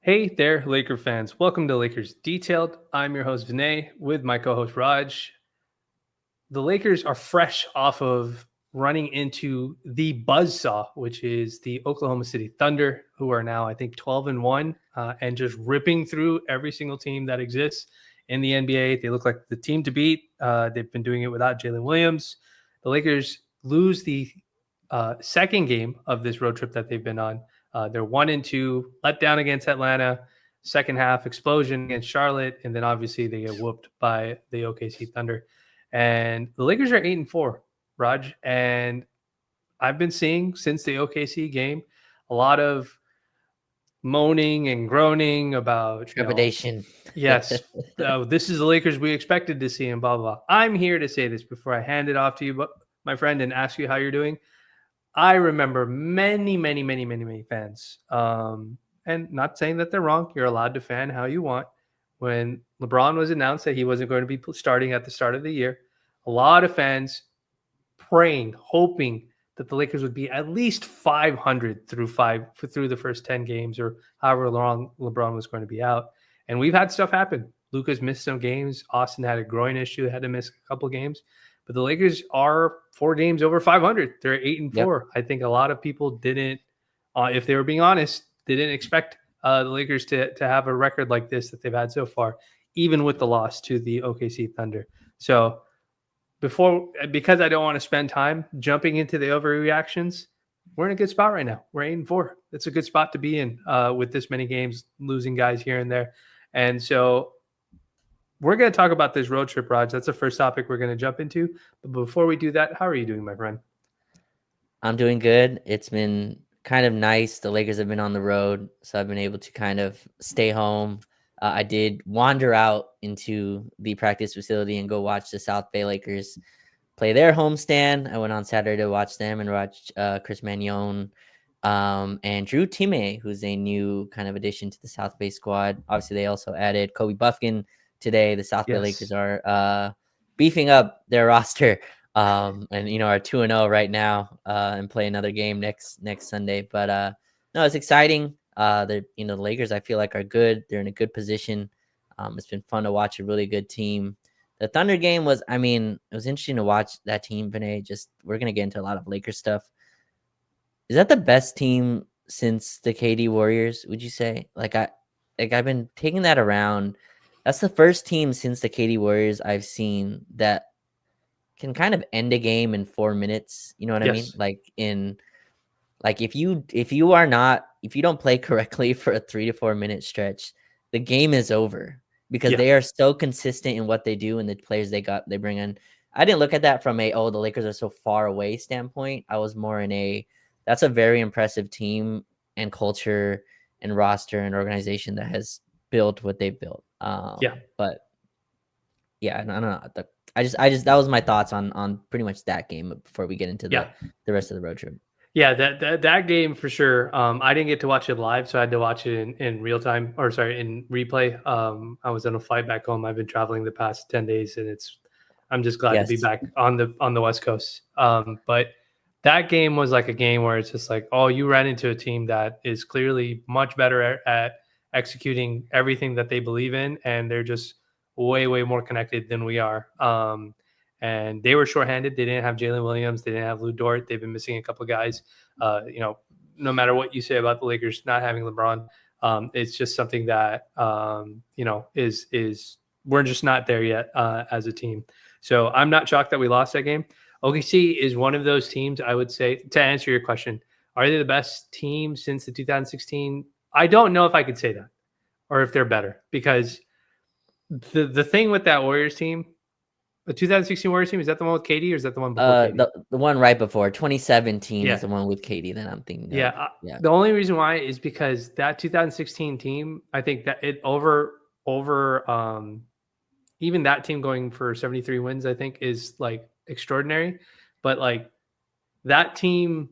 Hey there, Laker fans. Welcome to Lakers Detailed. I'm your host, Vinay, with my co host, Raj. The Lakers are fresh off of running into the buzzsaw, which is the Oklahoma City Thunder, who are now, I think, 12-1 and just ripping through every single team that exists in the NBA. They look like the team to beat. They've been doing it without Jalen Williams. The Lakers lose the second game of this road trip that they've been on. They're 1-2, let down against Atlanta, second half explosion against Charlotte, and then obviously they get whooped by the OKC Thunder. And the Lakers are 8-4, Raj. And I've been seeing since the OKC game a lot of moaning and groaning about Trepidation. yes, this is the Lakers we expected to see, and blah blah blah. I'm here to say this before I hand it off to you, but my friend, and ask you how you're doing. I remember many fans, and not saying that they're wrong. You're allowed to fan how you want. When LeBron was announced that he wasn't going to be starting at the start of the year, a lot of fans praying, hoping that the Lakers would be at least 500 through the first 10 games or however long LeBron was going to be out. And we've had stuff happen. Lucas missed some games. Austin had a groin issue, had to miss a couple games. But the Lakers are 4 games over 500. They're 8-4. Yep. I think a lot of people didn't, if they were being honest, they didn't expect the Lakers to have a record like this that they've had so far, even with the loss to the OKC Thunder. So because I don't want to spend time jumping into the overreactions, we're in a good spot right now. We're 8-4. It's a good spot to be in with this many games, losing guys here and there. And so we're going to talk about this road trip, Raj. That's the first topic we're going to jump into. But before we do that, how are you doing, my friend? I'm doing good. It's been kind of nice. The Lakers have been on the road, so I've been able to kind of stay home. I did wander out into the practice facility and go watch the South Bay Lakers play their homestand. I went on Saturday to watch them and watch Chris Mannion and Drew Timme, who's a new kind of addition to the South Bay squad. Obviously, they also added Kobe Buffkin today. The South Bay Lakers are beefing up their roster and are 2-0 right now and play another game next Sunday. But no, it's exciting. The Lakers, I feel like, are good. They're in a good position. It's been fun to watch a really good team. The Thunder game was, it was interesting to watch that team, Vinay. We're going to get into a lot of Lakers stuff. Is that the best team since the KD Warriors, would you say? I've been taking that around. That's the first team since the KD Warriors I've seen that can kind of end a game in 4 minutes. You know what I mean? If you don't play correctly for a 3 to 4 minute stretch, the game is over because they are so consistent in what they do and the players they bring in. I didn't look at that from the Lakers are so far away standpoint. I was more in that's a very impressive team and culture and roster and organization that has built what they've built. But yeah, I don't know. I just that was my thoughts on pretty much that game before we get into the rest of the road trip. Yeah, that game for sure. I didn't get to watch it live, so I had to watch it in real time, in replay. I was on a flight back home. I've been traveling the past 10 days, and I'm just glad to be back on the West Coast. But that game was like a game where it's just like, oh, you ran into a team that is clearly much better at executing everything that they believe in, and they're just way more connected than we are. And they were shorthanded. They didn't have Jalen Williams. They didn't have Lou Dort. They've been missing a couple of guys. No matter what you say about the Lakers not having LeBron, it's just something that is we're just not there yet as a team. So I'm not shocked that we lost that game. OKC is one of those teams, I would say, to answer your question, are they the best team since the 2016? I don't know if I could say that or if they're better, because the thing with that Warriors team, the 2016 Warriors team, is that the one with KD or is that the one before KD? The one right before 2017 is the one with KD that I'm thinking of. The only reason why is because that 2016 team, I think that it over even that team going for 73 wins, I think is like extraordinary. But like that team,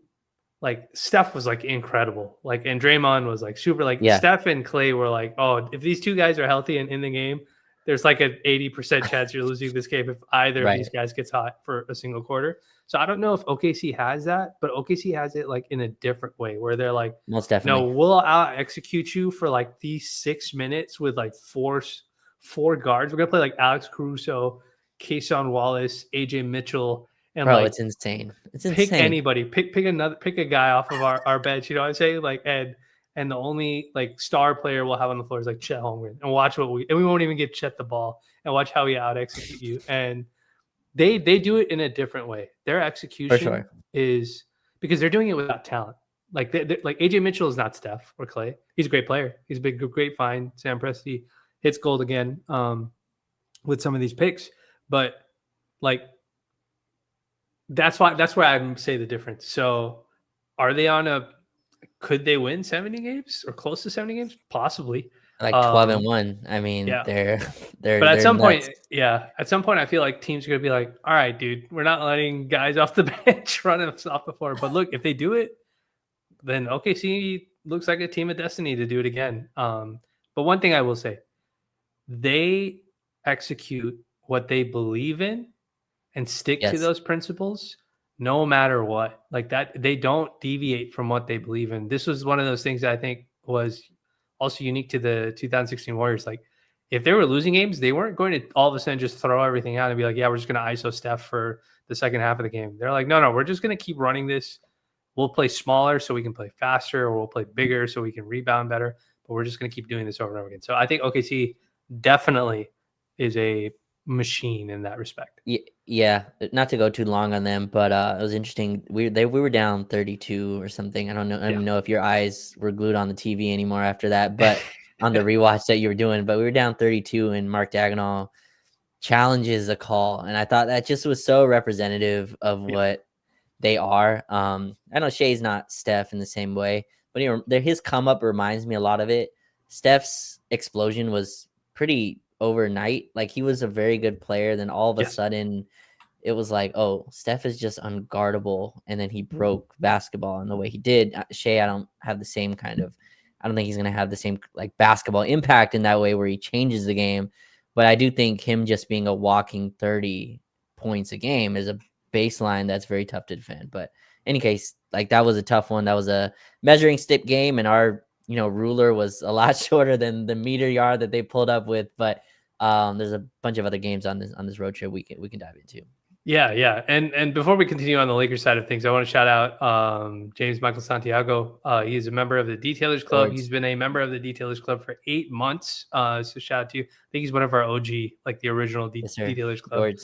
like Steph was like incredible. Like, and Draymond was like super, like Steph and Clay were like, oh, if these two guys are healthy and in the game, there's like an 80% chance you're losing this game if either of Right. these guys gets hot for a single quarter. So I don't know if OKC has that, but OKC has it like in a different way where they're like, Most no, definitely. we'll out execute you for like these 6 minutes with like four guards. We're gonna play like Alex Caruso, Kason Wallace, AJ Mitchell, and Bro, like it's insane. It's pick insane. anybody, pick a guy off of our bench. You know what I'm saying? Like and the only like star player we'll have on the floor is like Chet Holmgren, and watch we won't even get Chet the ball, and watch how we out execute you. And they do it in a different way. Their For execution sure. is because they're doing it without talent. Like like AJ Mitchell is not Steph or Clay. He's a great player. He's a great find. Sam Presti hits gold again with some of these picks, but like that's where I say the difference. So are they on a could they win 70 games or close to 70 games? Possibly. Like 12 and Um, 1. I mean, yeah. they're But at they're some point, nuts. yeah, at some point, I feel like teams are going to be like, all right, dude, we're not letting guys off the bench run us off the floor. But look, if they do it, then OKC looks like a team of destiny to do it again. But one thing I will say, they execute what they believe in and stick to Yes. those principles no matter what. Like that, they don't deviate from what they believe in. This was one of those things that I think was also unique to the 2016 Warriors. Like, if they were losing games, they weren't going to all of a sudden just throw everything out and be like, yeah, we're just going to ISO Steph for the second half of the game. They're like, no, we're just going to keep running this. We'll play smaller so we can play faster, or we'll play bigger so we can rebound better. But we're just going to keep doing this over and over again. So I think OKC definitely is a machine in that respect. Yeah, not to go too long on them, but it was interesting. We were down 32 or something. I don't know. I don't Yeah. even know if your eyes were glued on the TV anymore after that, but on the rewatch that you were doing. But we were down 32, and Mark Dagnall challenges a call, and I thought that just was so representative of Yeah. what they are. I know Shea's not Steph in the same way, but his come up reminds me a lot of it. Steph's explosion was pretty overnight. Like, he was a very good player, then all of a Yeah. sudden it was like, oh, Steph is just unguardable, and then he broke basketball in the way he did. Shea, I don't think he's gonna have the same like basketball impact in that way where he changes the game. But I do think him just being a walking 30 points a game is a baseline that's very tough to defend. But in any case, like, that was a tough one. That was a measuring stick game, and our ruler was a lot shorter than the meter yard that they pulled up with. But there's a bunch of other games on this road trip we can dive into. Yeah. And before we continue on the Lakers side of things, I want to shout out James Michael Santiago. He's a member of the Detailers Club. He's been a member of the Detailers Club for 8 months. So shout out to you. I think he's one of our OG, like the original Yes, sir. Detailers Club.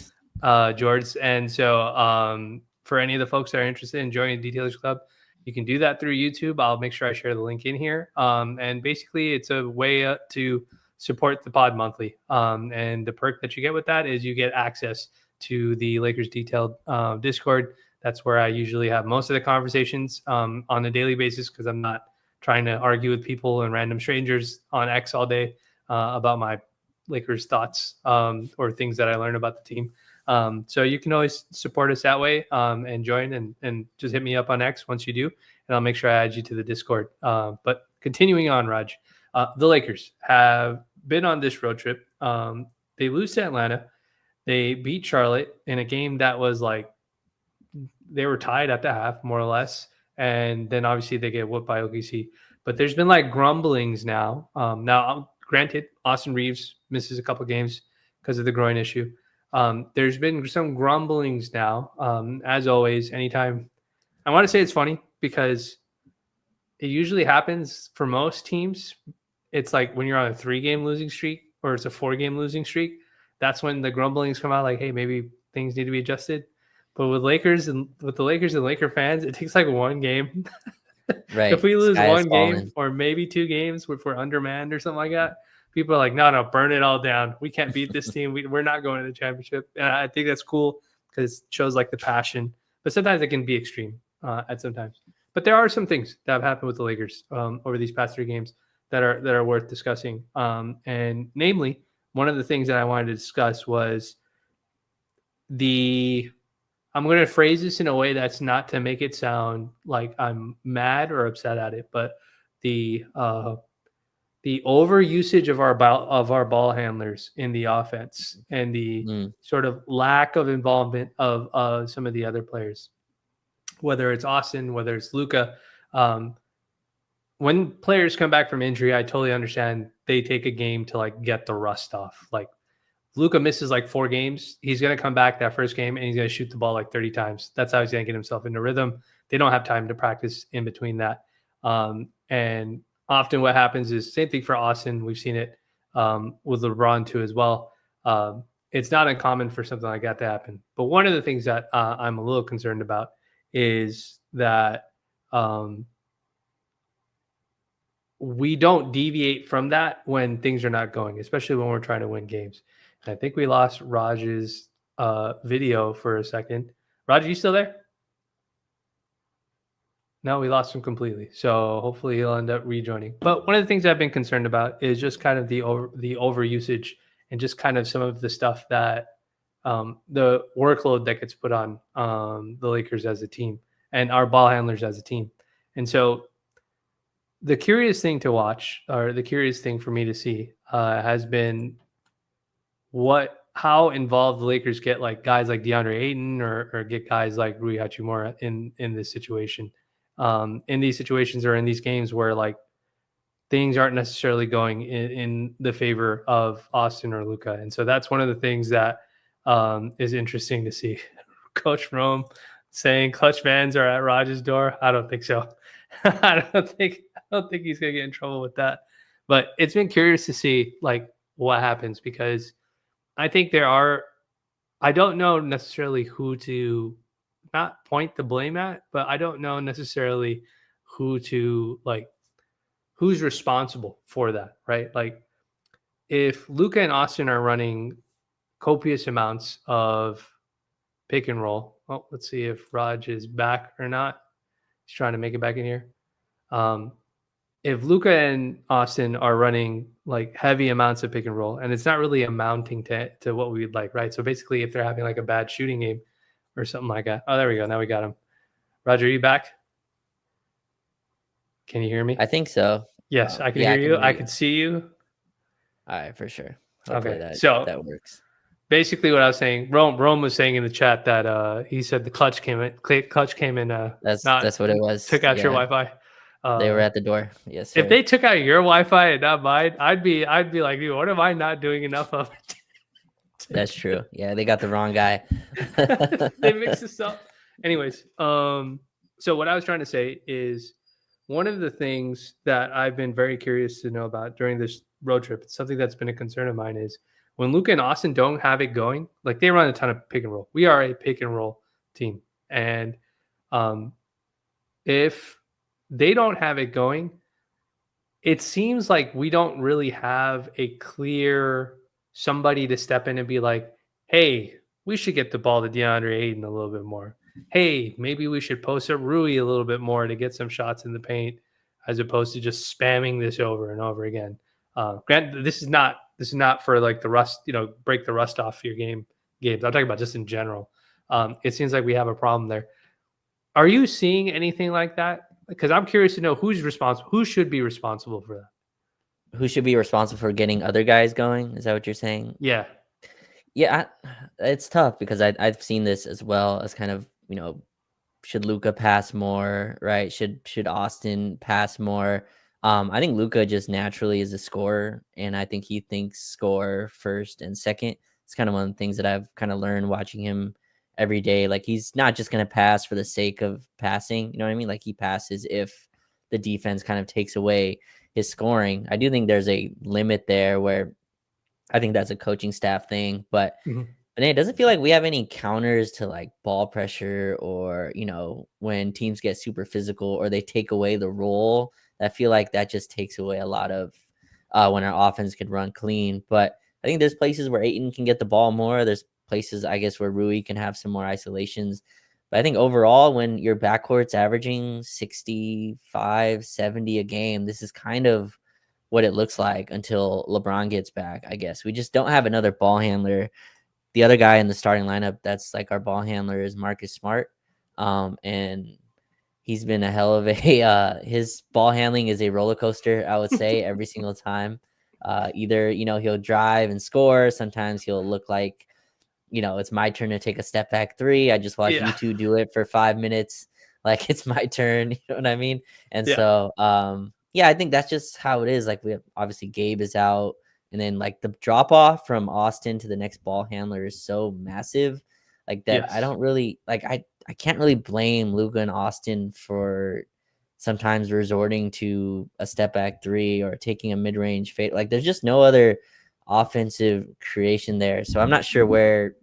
George. And so for any of the folks that are interested in joining the Detailers Club, you can do that through YouTube. I'll make sure I share the link in here. And basically, it's a way to support the pod monthly. And the perk that you get with that is you get access to the Lakers Detailed Discord. That's where I usually have most of the conversations on a daily basis, because I'm not trying to argue with people and random strangers on X all day about my Lakers thoughts or things that I learned about the team. So you can always support us that way and join and just hit me up on X once you do, and I'll make sure I add you to the Discord. But continuing on, Raj, the Lakers have been on this road trip. They lose to Atlanta. They beat Charlotte in a game that was like they were tied at the half, more or less. And then obviously they get whooped by OKC. But there's been like grumblings now. Now, granted, Austin Reeves misses a couple games because of the groin issue. There's been some grumblings now. As always, anytime I want to say it's funny because it usually happens for most teams. It's like when you're on a 3-game losing streak or it's a 4-game losing streak. That's when the grumblings come out like, hey, maybe things need to be adjusted. But with the Lakers and Laker fans, it takes like one game. Right. If we lose Sky is one game falling. or maybe 2 games, if we're undermanned or something like that, people are like, no, burn it all down. We can't beat this team. We're not going to the championship. And I think that's cool because it shows like the passion. But sometimes it can be extreme at sometimes. But there are some things that have happened with the Lakers over these past 3 games that are worth discussing. And namely, one of the things that I wanted to discuss was I'm going to phrase this in a way that's not to make it sound like I'm mad or upset at it, but the the over usage of our ball handlers in the offense and the sort of lack of involvement of some of the other players, whether it's Austin, whether it's Luka. When players come back from injury, I totally understand they take a game to like get the rust off. Like Luka misses like 4 games, he's going to come back that first game and he's going to shoot the ball like 30 times. That's how he's going to get himself into rhythm. They don't have time to practice in between that. And often what happens is same thing for Austin. We've seen it with LeBron too as well. It's not uncommon for something like that to happen. But one of the things that I'm a little concerned about is that we don't deviate from that when things are not going, especially when we're trying to win games. And I think we lost Raj's video for a second. Raj, are you still there? No, we lost him completely. So hopefully he'll end up rejoining. But one of the things I've been concerned about is just kind of the overusage and just kind of some of the stuff that the workload that gets put on the Lakers as a team and our ball handlers as a team. And so the curious thing to watch, or the curious thing for me to see, has been how involved the Lakers get like guys like DeAndre Ayton or get guys like Rui Hachimura in this situation. In these situations or in these games where like things aren't necessarily going in the favor of Austin or Luka. And so that's one of the things that is interesting to see. Coach Rome saying clutch fans are at Raj's door. I don't think so. I don't think he's gonna get in trouble with that. But it's been curious to see like what happens, because I think I don't know necessarily who to not point the blame at, but I don't know necessarily who's responsible for that, right? Like if Luka and Austin are running copious amounts of pick and roll. Oh, let's see if Raj is back or not. He's trying to make it back in here. If Luka and Austin are running like heavy amounts of pick and roll, and it's not really amounting to what we would like, right? So basically, if they're having like a bad shooting game or something like that. Oh, there we go. Now we got him. Roger, are you back? Can you hear me? I think so. Yes, I can hear you. I can see you. All right, for sure. Hopefully okay, so that works. Basically, what I was saying, Rome was saying in the chat that he said the clutch came in. That's what it was. Took out your Wi-Fi. They were at the door. Yes, sir. If they took out your Wi-Fi and not mine, I'd be like, dude, what am I not doing enough of? That's true. Yeah, they got the wrong guy. They mixed this up. Anyways, so what I was trying to say is one of the things that I've been very curious to know about during this road trip, it's something that's been a concern of mine, is when Luka and Austin don't have it going, like they run a ton of pick and roll. We are a pick and roll team. And if they don't have it going, it seems like we don't really have a clear somebody to step in and be like, hey, we should get the ball to DeAndre Ayton a little bit more. Hey, maybe we should post up Rui a little bit more to get some shots in the paint, as opposed to just spamming this over and over again. Granted, this is not for like the rust, break the rust off your games. I'm talking about just in general. It seems like we have a problem there. Are you seeing anything like that? Because I'm curious to know who's responsible. Who should be responsible for that? Who should be responsible for getting other guys going? Is that what you're saying? Yeah. Yeah, it's tough because I've seen this as well as kind of, should Luka pass more, right? Should Austin pass more? I think Luka just naturally is a scorer, and I think he thinks score first and second. It's kind of one of the things that I've kind of learned watching him every day. Like he's not just going to pass for the sake of passing. You know what I mean? Like he passes if the defense kind of takes away his scoring. I do think there's a limit there where I think that's a coaching staff thing, but it doesn't feel like we have any counters to like ball pressure or, when teams get super physical or they take away the role. I feel like that just takes away a lot of when our offense could run clean. But I think there's places where Ayton can get the ball more. There's places, I guess, where Rui can have some more isolations. But I think overall, when your backcourt's averaging 65, 70 a game, this is kind of what it looks like until LeBron gets back, I guess. We just don't have another ball handler. The other guy in the starting lineup that's like our ball handler is Marcus Smart. And He's been a hell of a his ball handling is a roller coaster, I would say, every single time. Either, he'll drive and score. Sometimes he'll look like, it's my turn to take a step back three. I just watch you Yeah. two do it for 5 minutes. Like it's my turn. You know what I mean? And Yeah. so, yeah, I think that's just how it is. Like we have, obviously Gabe is out, and then like the drop off from Austin to the next ball handler is so massive, like that. I Yes. don't really like. I can't really blame Luca and Austin for sometimes resorting to a step back three or taking a mid range fade. Like there's just no other offensive creation there. So I'm not sure where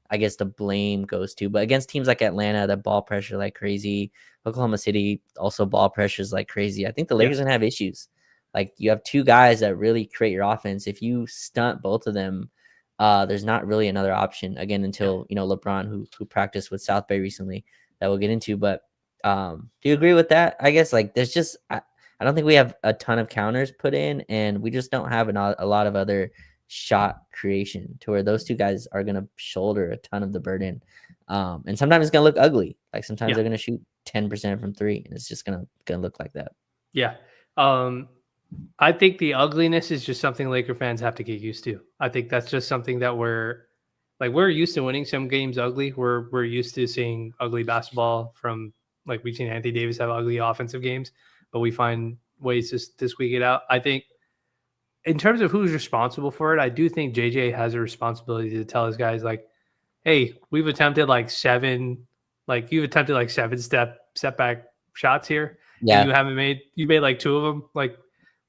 I guess the blame goes to. But against teams like Atlanta that ball pressure like crazy, Oklahoma City also ball pressures like crazy, I think the Lakers Yeah. gonna have issues. Like you have two guys that really create your offense. If you stunt both of them, there's not really another option again Yeah. until LeBron, who practiced with South Bay recently, that we'll get into. But do you agree with that? I guess like there's just I don't think we have a ton of counters put in, and we just don't have a lot of other shot creation to where those two guys are going to shoulder a ton of the burden. And sometimes it's going to look ugly. Like sometimes Yeah. they're going to shoot 10% from three, and it's just going to look like that. Yeah. I think the ugliness is just something Laker fans have to get used to. I think that's just something that we're used to winning some games ugly. We're used to seeing ugly basketball from, like, we've seen Anthony Davis have ugly offensive games, but we find ways to squeak it out. I think in terms of who's responsible for it, I do think JJ has a responsibility to tell his guys, like, hey, we've attempted like seven, like you've attempted like seven step back shots here, and Yeah. you made like two of them. Like,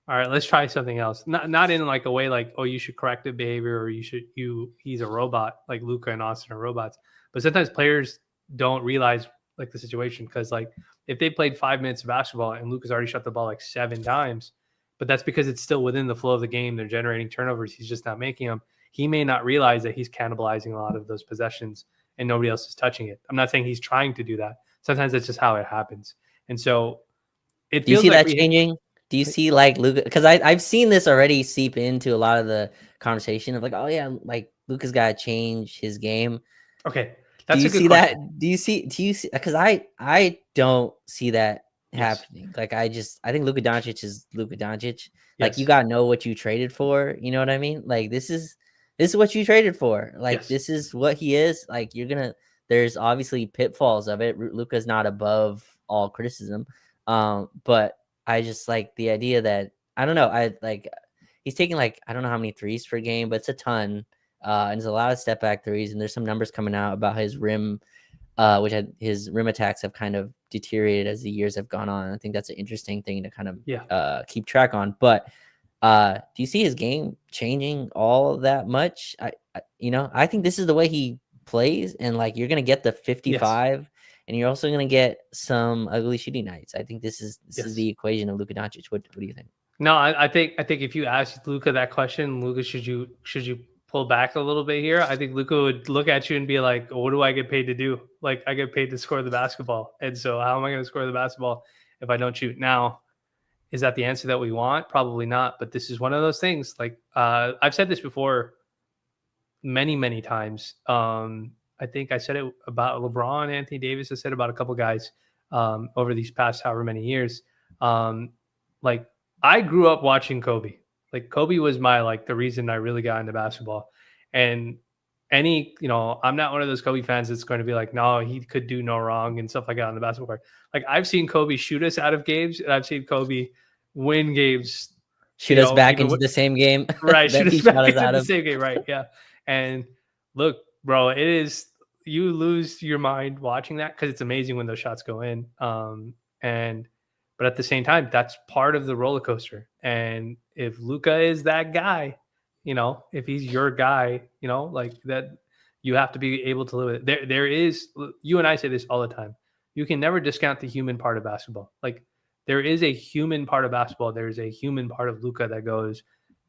all right, let's try something else. Not in like a way like, oh, you should correct the behavior, or he's a robot, like Luca and Austin are robots. But sometimes players don't realize like the situation, because like if they played 5 minutes of basketball and Luca's already shot the ball like 7 times, but that's because it's still within the flow of the game. They're generating turnovers. He's just not making them. He may not realize that he's cannibalizing a lot of those possessions and nobody else is touching it. I'm not saying he's trying to do that. Sometimes that's just how it happens. And so it Do you feels see like that changing? Do you see like Luca? Because I've seen this already seep into a lot of the conversation of like, oh yeah, like Luca's got to change his game. okay, Do that's you a good see that? question. Do you see? Because I don't see that Yes. happening. Like I think Luka Doncic is Luka Doncic. Like you Yes. gotta know what you traded for. You know what I mean? Like this is what you traded for. Like Yes. this is what he is. Like you're gonna. There's obviously pitfalls of it. Luka's not above all criticism. But I just like the idea that I don't know. I like he's taking like I don't know how many threes per game, but it's a ton. And there's a lot of step back threes, and there's some numbers coming out about his rim, his rim attacks have kind of deteriorated as the years have gone on. I think that's an interesting thing to kind of Yeah. keep track on. But do you see his game changing all that much? I think this is the way he plays, and like you're gonna get the Yes. 55, and you're also gonna get some ugly shooting nights. I think this is Yes. the equation of Luka Doncic. What do you think? No, I think if you asked Luca that question, Luca, should you pull back a little bit here? I think Luca would look at you and be like, "What do I get paid to do? Like, I get paid to score the basketball, and so how am I going to score the basketball if I don't shoot?" Now, is that the answer that we want? Probably not. But this is one of those things. Like, I've said this before many times. I think I said it about LeBron, Anthony Davis. I said about a couple guys over these past however many years. Um, like, I grew up watching Kobe. Like, Kobe was the reason I really got into basketball. And I'm not one of those Kobe fans that's going to be like, no, he could do no wrong and stuff like that on the basketball court. Like, I've seen Kobe shoot us out of games, and I've seen Kobe win games. Shoot us back Even into the same game right, shoot that us he shot back us into out the of. same game, right? Yeah. And look, bro, it is, you lose your mind watching that, because it's amazing when those shots go in. And but at the same time, that's part of the roller coaster. And if Luca is that guy, if he's your guy, like that, you have to be able to live with it. There is, you and I say this all the time. You can never discount the human part of basketball. Like, there is a human part of basketball. There's a human part of Luca that goes,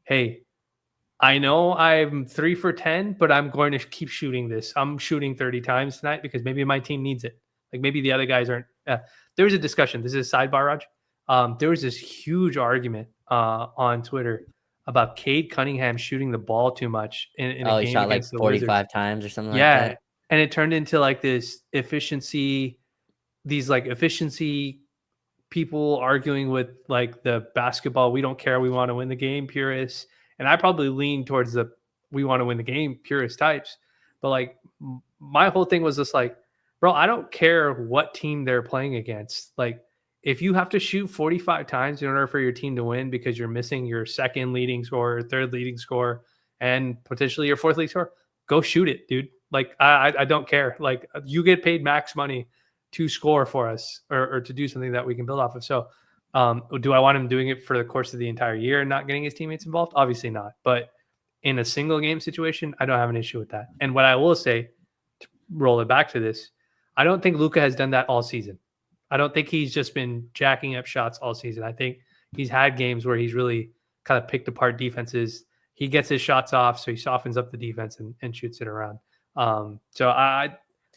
hey, I know I'm 3 for 10, but I'm going to keep shooting this. I'm shooting 30 times tonight because maybe my team needs it. Like, maybe the other guys aren't. There was a discussion. This is a sidebar, Raj. There was this huge argument on Twitter about Cade Cunningham shooting the ball too much in a Oh, he game shot like against the Wizards. 45 times or something like Yeah. that. And it turned into like this efficiency these like efficiency people arguing with like the basketball, we don't care, we want to win the game purists. And I probably lean towards the we want to win the game purist types. But like my whole thing was just like, bro, I don't care what team they're playing against. Like if you have to shoot 45 times in order for your team to win because you're missing your second leading scorer, third leading scorer, and potentially your fourth leading scorer, go shoot it, dude. Like I don't care. Like you get paid max money to score for us or to do something that we can build off of. So do I want him doing it for the course of the entire year and not getting his teammates involved? Obviously not. But in a single game situation, I don't have an issue with that. And what I will say, to roll it back to this, I don't think Luka has done that all season. I don't think he's just been jacking up shots all season. I think he's had games where he's really kind of picked apart defenses. He gets his shots off, so he softens up the defense and shoots it around. So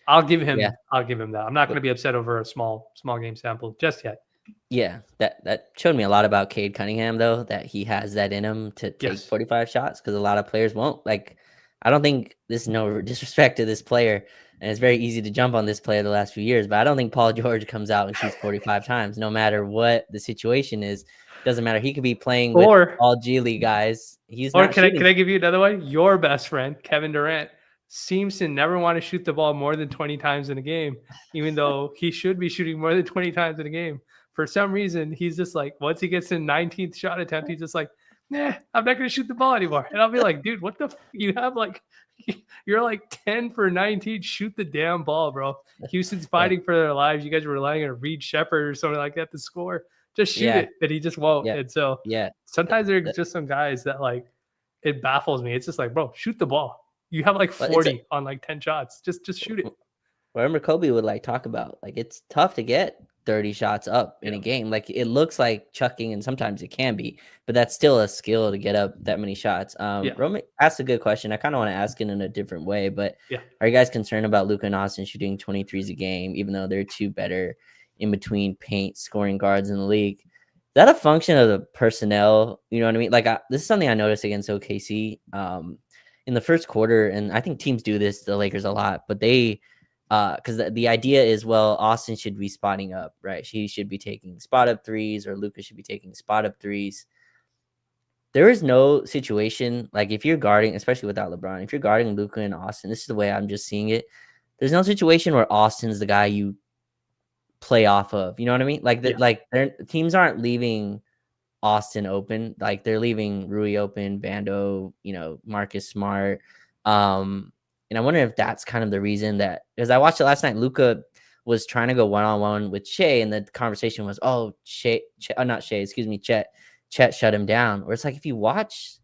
I'll give him that. I'm not going to be upset over a small game sample just yet. Yeah, that showed me a lot about Cade Cunningham, though, that he has that in him to take 45 shots, because a lot of players won't. Like, I don't think this is no disrespect to this player, and it's very easy to jump on this player the last few years, but I don't think Paul George comes out and shoots 45 times, no matter what the situation is. Doesn't matter. He could be playing with all G League guys. He's not shooting. Can I give you another one? Your best friend, Kevin Durant, seems to never want to shoot the ball more than 20 times in a game, even though he should be shooting more than 20 times in a game. For some reason, he's just like, once he gets in 19th shot attempt, he's just like, nah, I'm not going to shoot the ball anymore. And I'll be like, dude, what the you have like, you're like 10 for 19. Shoot the damn ball, bro. Houston's fighting for their lives. You guys are relying on Reed Shepherd or something like that to score. Just shoot it. And he just won't. And so sometimes there's just some guys that like, it baffles me. It's just like, bro, shoot the ball. You have like 40 on like 10 shots. Just shoot it. I remember Kobe would like talk about like it's tough to get 30 shots up in a game. Like it looks like chucking, and sometimes it can be, but that's still a skill to get up that many shots. Roman asked a good question. I kind of want to ask it in a different way, but are you guys concerned about Luka and Austin shooting 23s a game, even though they're two better in between paint scoring guards in the league? Is that a function of the personnel? You know what I mean? Like this is something I noticed against OKC in the first quarter, and I think teams do this to the Lakers a lot, but they because the idea is, well, Austin should be spotting up, right? He should be taking spot up threes, or Luka should be taking spot up threes. There is no situation, like if you're guarding, especially without LeBron, if you're guarding Luka and Austin, this is the way I'm just seeing it. There's no situation where Austin's the guy you play off of. You know what I mean? Like teams aren't leaving Austin open. Like they're leaving Rui open, Bando, Marcus Smart. And I wonder if that's kind of the reason that, because I watched it last night, Luka was trying to go one-on-one with Shea, and the conversation was, Chet shut him down. Where it's like, if you watch,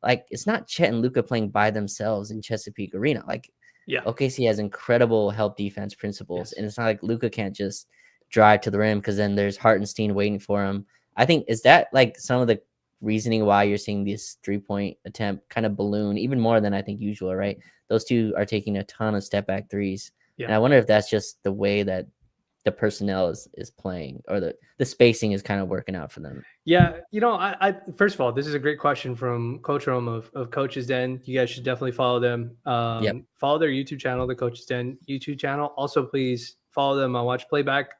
like, it's not Chet and Luka playing by themselves in Chesapeake Arena. Like, OKC has incredible help defense principles, and it's not like Luka can't just drive to the rim, because then there's Hartenstein waiting for him. I think, is that like some of the reasoning why you're seeing this 3-point attempt kind of balloon even more than I think usual, right? Those two are taking a ton of step back threes. And I wonder if that's just the way that the personnel is playing, or the spacing is kind of working out for them. Yeah. I first of all, this is a great question from Coach Rome of Coach's Den. You guys should definitely follow them. Follow their YouTube channel, the Coach's Den YouTube channel. Also, please follow them on Watch Playback.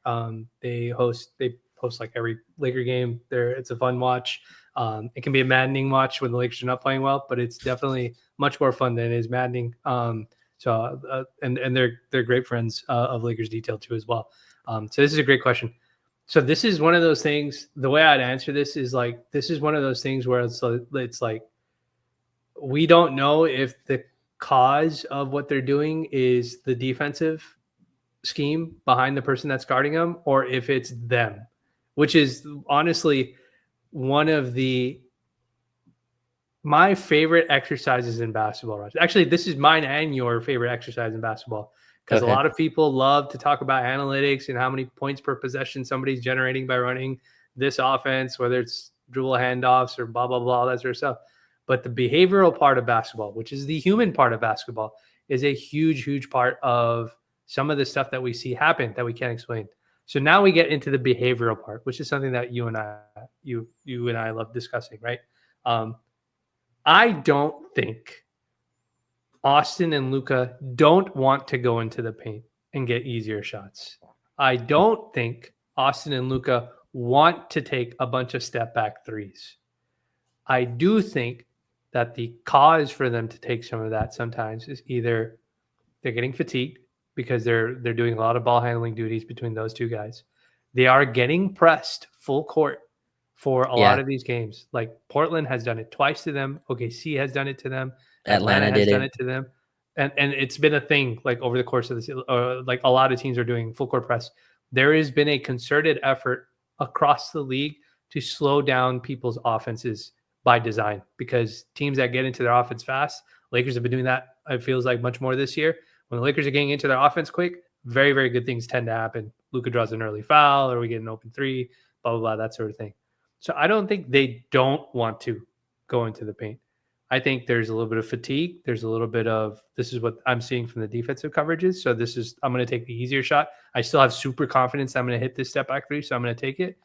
They post like every Laker game. It's a fun watch. It can be a maddening watch when the Lakers are not playing well, but it's definitely much more fun than it is maddening. And they're great friends of Lakers Detail too as well. So this is a great question. So this is one of those things. The way I'd answer this is like, this is one of those things where it's like we don't know if the cause of what they're doing is the defensive scheme behind the person that's guarding them, or if it's them, which is honestly one of my favorite exercises in basketball. Raj. Actually, this is mine and your favorite exercise in basketball, because a lot of people love to talk about analytics and how many points per possession somebody's generating by running this offense, whether it's dribble handoffs or blah, blah, blah, that sort of stuff. But the behavioral part of basketball, which is the human part of basketball, is a huge, huge part of some of the stuff that we see happen that we can't explain. So now we get into the behavioral part, which is something that you and I love discussing, right? I don't think Austin and Luka don't want to go into the paint and get easier shots. I don't think Austin and Luka want to take a bunch of step back threes. I do think that the cause for them to take some of that sometimes is either they're getting fatigued because they're doing a lot of ball handling duties between those two guys. They are getting pressed full court for a lot Yeah, of these games. Like Portland has done it twice to them. OKC has done it to them. Atlanta Atlanta has did done it. it to them. And it's been a thing like over the course of this. Like a lot of teams are doing full court press. There has been a concerted effort across the league to slow down people's offenses by design because teams that get into their offense fast, Lakers have been doing that. It feels like much more this year. When the Lakers are getting into their offense quick, very, very good things tend to happen. Luka draws an early foul, or we get an open three, blah, blah, blah, that sort of thing. So I don't think they don't want to go into the paint. I think there's a little bit of fatigue. There's a little bit of this is what I'm seeing from the defensive coverages. So I'm going to take the easier shot. I still have super confidence I'm going to hit this step back three, so I'm going to take it.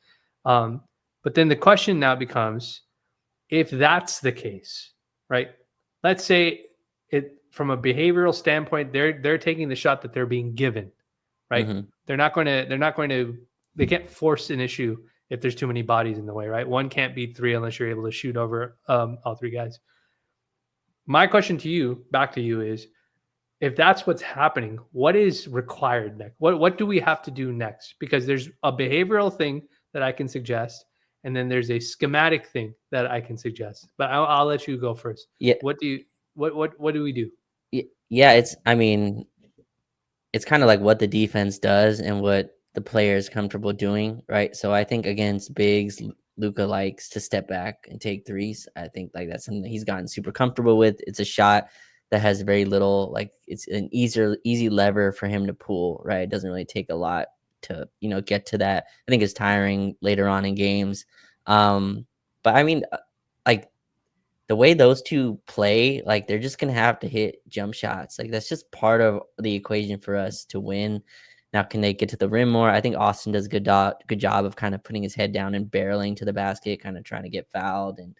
But then the question now becomes, if that's the case, right? Let's say it from a behavioral standpoint, they're taking the shot that they're being given, right? Mhm. They can't force an issue if there's too many bodies in the way, right? One can't beat three unless you're able to shoot over all three guys. My question to you, back to you, is if that's what's happening, what is required next? What do we have to do next? Because there's a behavioral thing that I can suggest, and then there's a schematic thing that I can suggest. But I'll let you go first. Yeah, What do we do? yeah. I mean, it's kind of like what the defense does and what the player is comfortable doing, right? So I think against bigs, Luca likes to step back and take threes. I think like that's something that he's gotten super comfortable with. It's a shot that has very little, like it's an easy lever for him to pull, right? It doesn't really take a lot to, get to that. I think it's tiring later on in games. But I mean, like the way those two play, like they're just gonna have to hit jump shots. Like that's just part of the equation for us to win. Now, can they get to the rim more? I think Austin does a good job of kind of putting his head down and barreling to the basket, kind of trying to get fouled and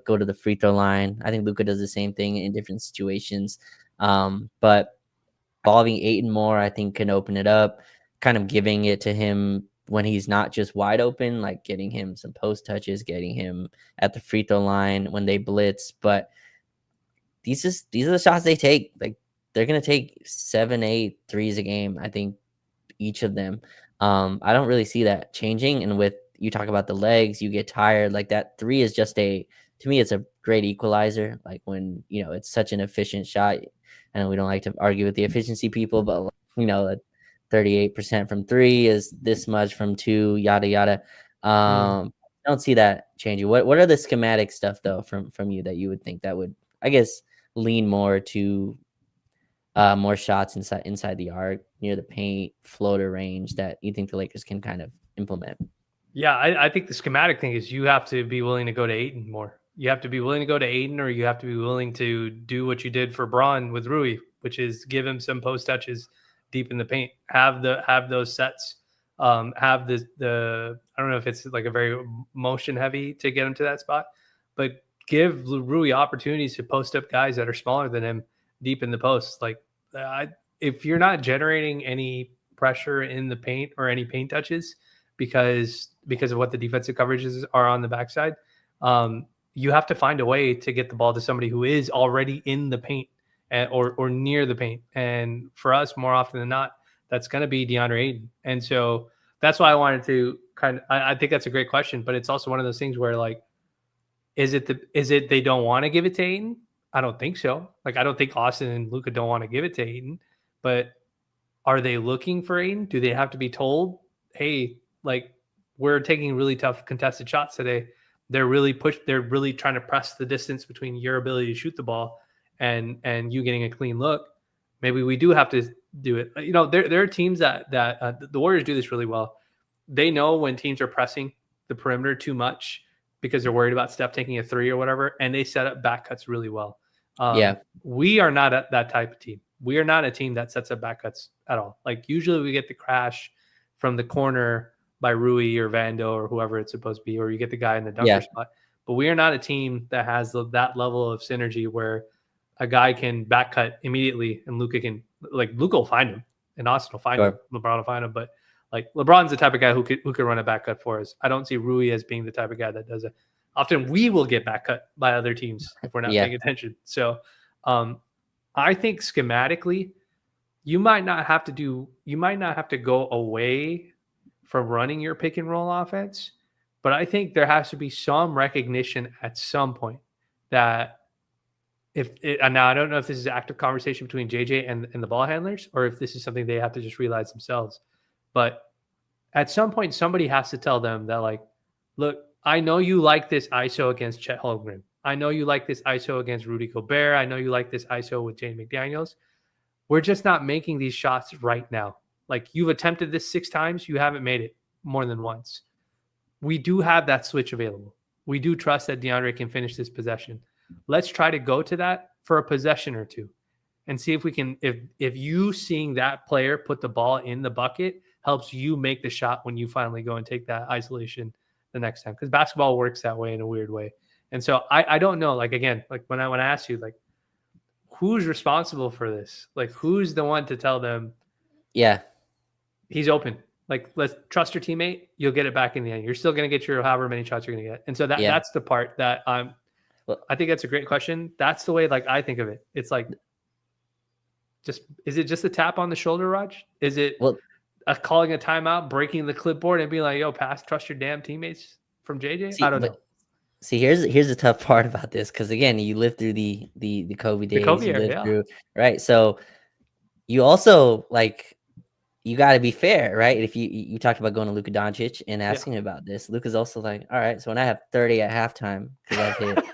go to the free throw line. I think Luka does the same thing in different situations. But involving Ayton more, I think, can open it up, kind of giving it to him when he's not just wide open, like getting him some post touches, getting him at the free throw line when they blitz. But these are the shots they take. Like they're gonna take 7, 8 threes a game. I think each of them. I don't really see that changing. And with you talk about the legs, you get tired. Like that three is just to me, it's a great equalizer. Like when it's such an efficient shot. And we don't like to argue with the efficiency people, but 38% from three is this much from two, yada yada. I don't see that changing. What are the schematic stuff though from you that you would think that would, I guess, lean more to more shots inside the arc, near the paint, floater range that you think the Lakers can kind of implement? Yeah, I think the schematic thing is you have to be willing to go to Ayton more. You have to be willing to go to Ayton, or you have to be willing to do what you did for Braun with Rui, which is give him some post touches deep in the paint. Have those sets. Have the I don't know if it's like a very motion heavy to get him to that spot, but give Rui opportunities to post up guys that are smaller than him deep in the post. Like if you're not generating any pressure in the paint or any paint touches because of what the defensive coverages are on the backside, you have to find a way to get the ball to somebody who is already in the paint or near the paint. And for us, more often than not, that's going to be DeAndre Ayton. And so that's why I wanted to I think that's a great question, but it's also one of those things where like, is it they don't want to give it to Ayton? I don't think so. Like, I don't think Austin and Luka don't want to give it to Ayton, but are they looking for Ayton? Do they have to be told, hey, like we're taking really tough contested shots today? They're really trying to press the distance between your ability to shoot the ball and you getting a clean look. Maybe we do have to do it. There are teams that the Warriors do this really well. They know when teams are pressing the perimeter too much because they're worried about Steph taking a three or whatever, and they set up back cuts really well. Yeah. We are not that type of team. We are not a team that sets up back cuts at all. Like usually we get the crash from the corner by Rui or Vando or whoever it's supposed to be, or you get the guy in the dunker spot. But we are not a team that has that level of synergy where a guy can back cut immediately and Luka will find him and Austin will find him, LeBron will find him. But Like LeBron's the type of guy who could run a back cut for us. I don't see Rui as being the type of guy that does it. Often we will get back cut by other teams if we're not Yeah. paying attention. So I think schematically, you might not have to go away from running your pick and roll offense, but I think there has to be some recognition at some point that and now I don't know if this is an active conversation between JJ and the ball handlers, or if this is something they have to just realize themselves. But at some point, somebody has to tell them that, like, look, I know you like this ISO against Chet Holmgren. I know you like this ISO against Rudy Gobert. I know you like this ISO with Jane McDaniels. We're just not making these shots right now. Like, you've attempted this 6 times. You haven't made it more than once. We do have that switch available. We do trust that DeAndre can finish this possession. Let's try to go to that for a possession or two and see if we can, if you seeing that player put the ball in the bucket helps you make the shot when you finally go and take that isolation the next time. Because basketball works that way in a weird way. And so I don't know, like, again, like when I asked you, like, who's responsible for this? Like, who's the one to tell them, yeah, he's open? Like, let's trust your teammate. You'll get it back in the end. You're still going to get your however many shots you're going to get. And so that's the part that I think that's a great question. That's the way, like, I think of it. It's like, is it just a tap on the shoulder, Raj? Is it calling a timeout, breaking the clipboard, and being like, yo, trust your damn teammates from JJ? I don't know. See, here's the tough part about this, because again, you lived through the Kobe days, through, right? So you also, like, you got to be fair, right? If you talked about going to Luka Doncic and asking about this, Luka's also like, all right, so when I have 30 at halftime because I've hit,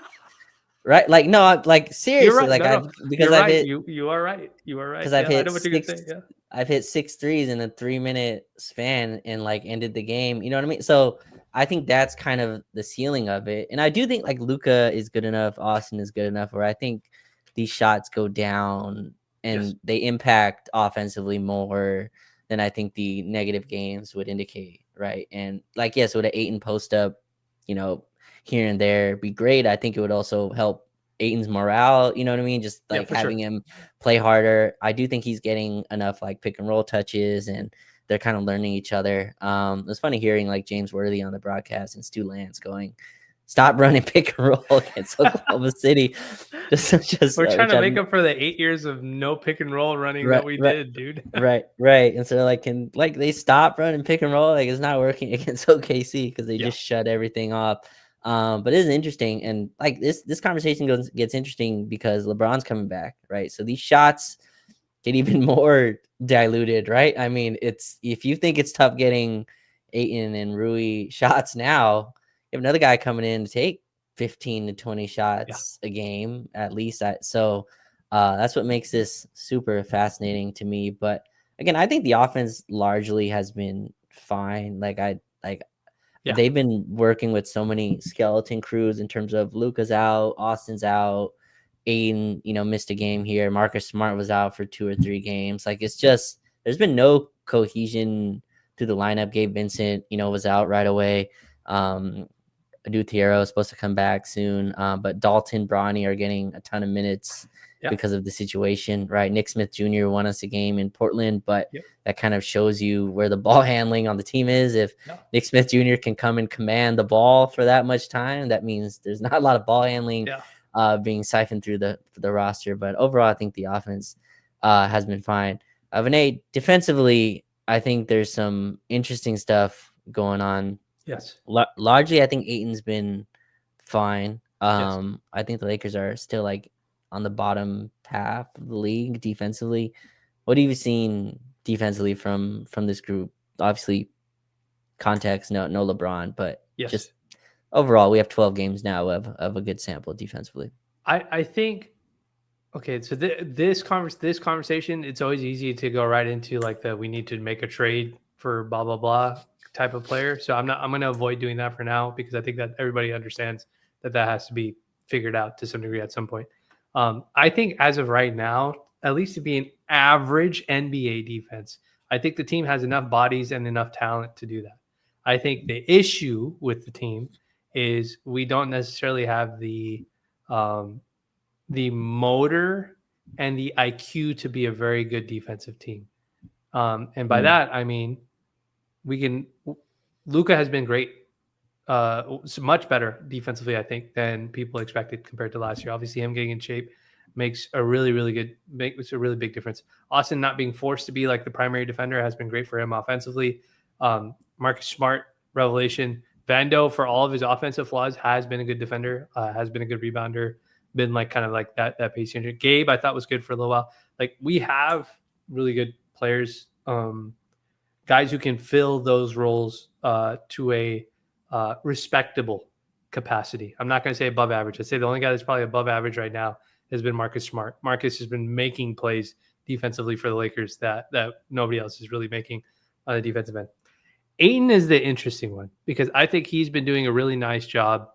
right? Like, no, like, seriously, right. like, because I've hit, you are right, because I've hit I know what you're gonna say. Yeah, I've hit 6 threes in a 3-minute span and, like, ended the game. You know what I mean? So I think that's kind of the ceiling of it. And I do think, like, Luka is good enough, Austin is good enough, where I think these shots go down and they impact offensively more than I think the negative games would indicate, right? And, like, yes, would an Ayton post up, here and there be great? I think it would also help Ayton's morale, you know what I mean? Just, like, having him play harder. I do think he's getting enough, like, pick and roll touches, and they're kind of learning each other. It was funny hearing, like, James Worthy on the broadcast and Stu Lance going, stop running pick and roll against Oklahoma City. Just we're trying to make up for the 8 years of no pick and roll running that we did, dude. right. And so, like, they stop running pick and roll? Like, it's not working against OKC because they just shut everything off. But it is interesting, and, like, this conversation gets interesting because LeBron's coming back, right? So these shots get even more diluted, right? I mean, if you think it's tough getting Ayton and Rui shots now, you have another guy coming in to take 15 to 20 shots a game at least. So that's what makes this super fascinating to me. But again, I think the offense largely has been fine. They've been working with so many skeleton crews in terms of Luka's out, Austin's out, Aiden, missed a game here. Marcus Smart was out for 2 or 3 games. Like, it's just, there's been no cohesion to the lineup. Gabe Vincent, was out right away. Adu Thiero is supposed to come back soon. But Dalton, Bronny are getting a ton of minutes because of the situation, right? Nick Smith Jr. won us a game in Portland, but that kind of shows you where the ball handling on the team is. If Nick Smith Jr. can come and command the ball for that much time, that means there's not a lot of ball handling being siphoned through the roster. But overall, I think the offense has been fine. Vinay, defensively, I think there's some interesting stuff going on. Yes. Largely, I think Ayton's been fine. I think the Lakers are still, like, on the bottom half of the league defensively. What have you seen defensively from this group? Obviously, context, no LeBron, but just overall, we have 12 games now of a good sample defensively. I think, okay, so this conversation, it's always easy to go right into, like, we need to make a trade for blah blah blah type of player. So I'm going to avoid doing that for now, because I think that everybody understands that has to be figured out to some degree at some point. I think as of right now, at least to be an average NBA defense, I think the team has enough bodies and enough talent to do that. I think the issue with the team is we don't necessarily have the motor and the IQ to be a very good defensive team. And by that, I mean, Luka has been great, much better defensively, I think, than people expected compared to last year. Obviously, him getting in shape makes a really big difference. Austin not being forced to be like the primary defender has been great for him offensively. Marcus Smart, revelation. Vando, for all of his offensive flaws, has been a good defender, has been a good rebounder, been like kind of like that pace changer. Gabe, I thought was good for a little while. Like we have really good players, guys who can fill those roles to a respectable capacity. I'm not going to say above average. I'd say the only guy that's probably above average right now has been Marcus Smart. Marcus has been making plays defensively for the Lakers that nobody else is really making on the defensive end. Ayton is the interesting one because I think he's been doing a really nice job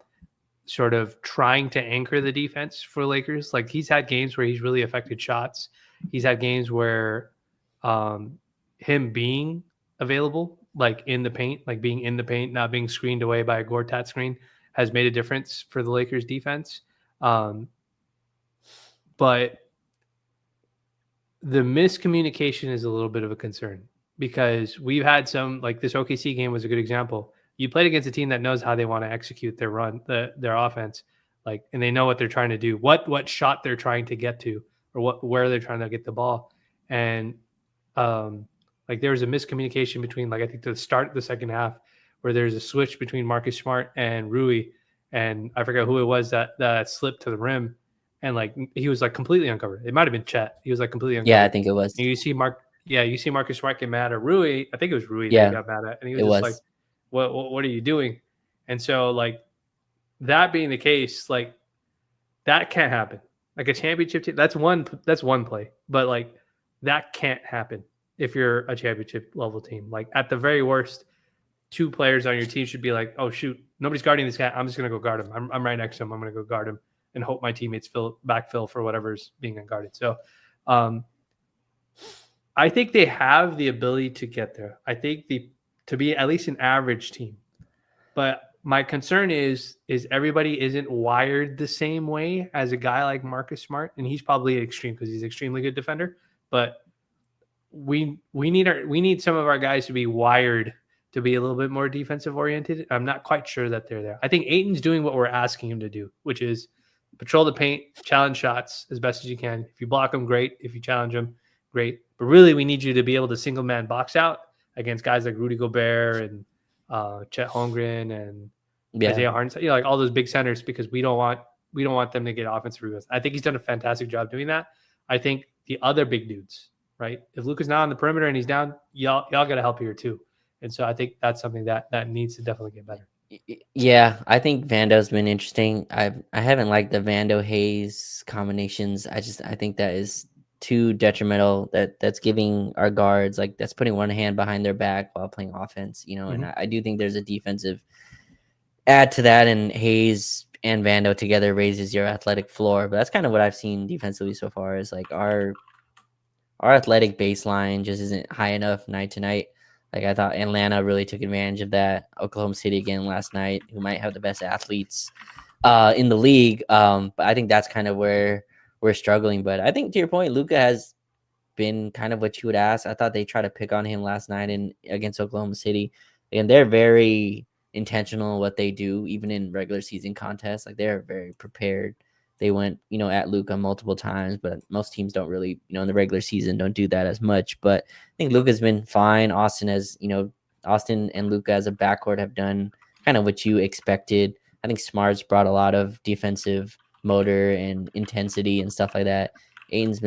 sort of trying to anchor the defense for Lakers. Like he's had games where he's really affected shots. He's had games where him being available, like in the paint, like being in the paint, not being screened away by a Gortat screen, has made a difference for the Lakers defense. But the miscommunication is a little bit of a concern because we've had some, like this OKC game was a good example. You played against a team that knows how they want to execute their run, their offense, like, and they know what they're trying to do, what shot they're trying to get to, or where they're trying to get the ball. And like there was a miscommunication between, like, I think the start of the second half where there's a switch between Marcus Smart and Rui, and I forget who it was that slipped to the rim, and like he was like completely uncovered. It might have been Chet. He was like completely uncovered. Yeah, I think it was. And you see Marcus Smart get mad at Rui. I think it was Rui that he got mad at, and he was just like, "What are you doing?" And so, like, that being the case, like that can't happen. Like a championship team, that's one play, but like that can't happen if you're a championship level team. Like at the very worst, two players on your team should be like, "Oh shoot, nobody's guarding this guy. I'm just gonna go guard him. I'm right next to him. I'm gonna go guard him and hope my teammates backfill for whatever's being unguarded." So, I think they have the ability to get there. I think to be at least an average team, but my concern is everybody isn't wired the same way as a guy like Marcus Smart, and he's probably extreme because he's an extremely good defender. But we need some of our guys to be wired to be a little bit more defensive oriented. I'm not quite sure that they're there. I think Ayton's doing what we're asking him to do, which is patrol the paint, challenge shots as best as you can. If you block them, great. If you challenge them, great. But really, we need you to be able to single man box out against guys like Rudy Gobert and Chet Holmgren and Isaiah Harden, like all those big centers, because we don't want them to get offensive rebounds. I think he's done a fantastic job doing that. I think the other big dudes, right? If Luka's not on the perimeter and he's down, y'all got to help here too. And so I think that's something that needs to definitely get better. Yeah, I think Vando's been interesting. I haven't liked the Vando Hayes combinations. I think that is too detrimental. That's giving our guards, like, that's putting one hand behind their back while playing offense, and I do think there's a defensive add to that, and Hayes and Vando together raises your athletic floor. But that's kind of what I've seen defensively so far, is like our athletic baseline just isn't high enough night to night. Like I thought Atlanta really took advantage of that. Oklahoma City again last night, who might have the best athletes in the league. But I think that's kind of where we're struggling. But I think, to your point, Luka has been kind of what you would ask. I thought they tried to pick on him last night against Oklahoma City. And they're very intentional in what they do, even in regular season contests. Like they're very prepared. They went, at Luka multiple times, but most teams don't really, in the regular season don't do that as much. But I think Luka's been fine. Austin and Luka as a backcourt have done kind of what you expected. I think Smart's brought a lot of defensive motor and intensity and stuff like that. Ayton's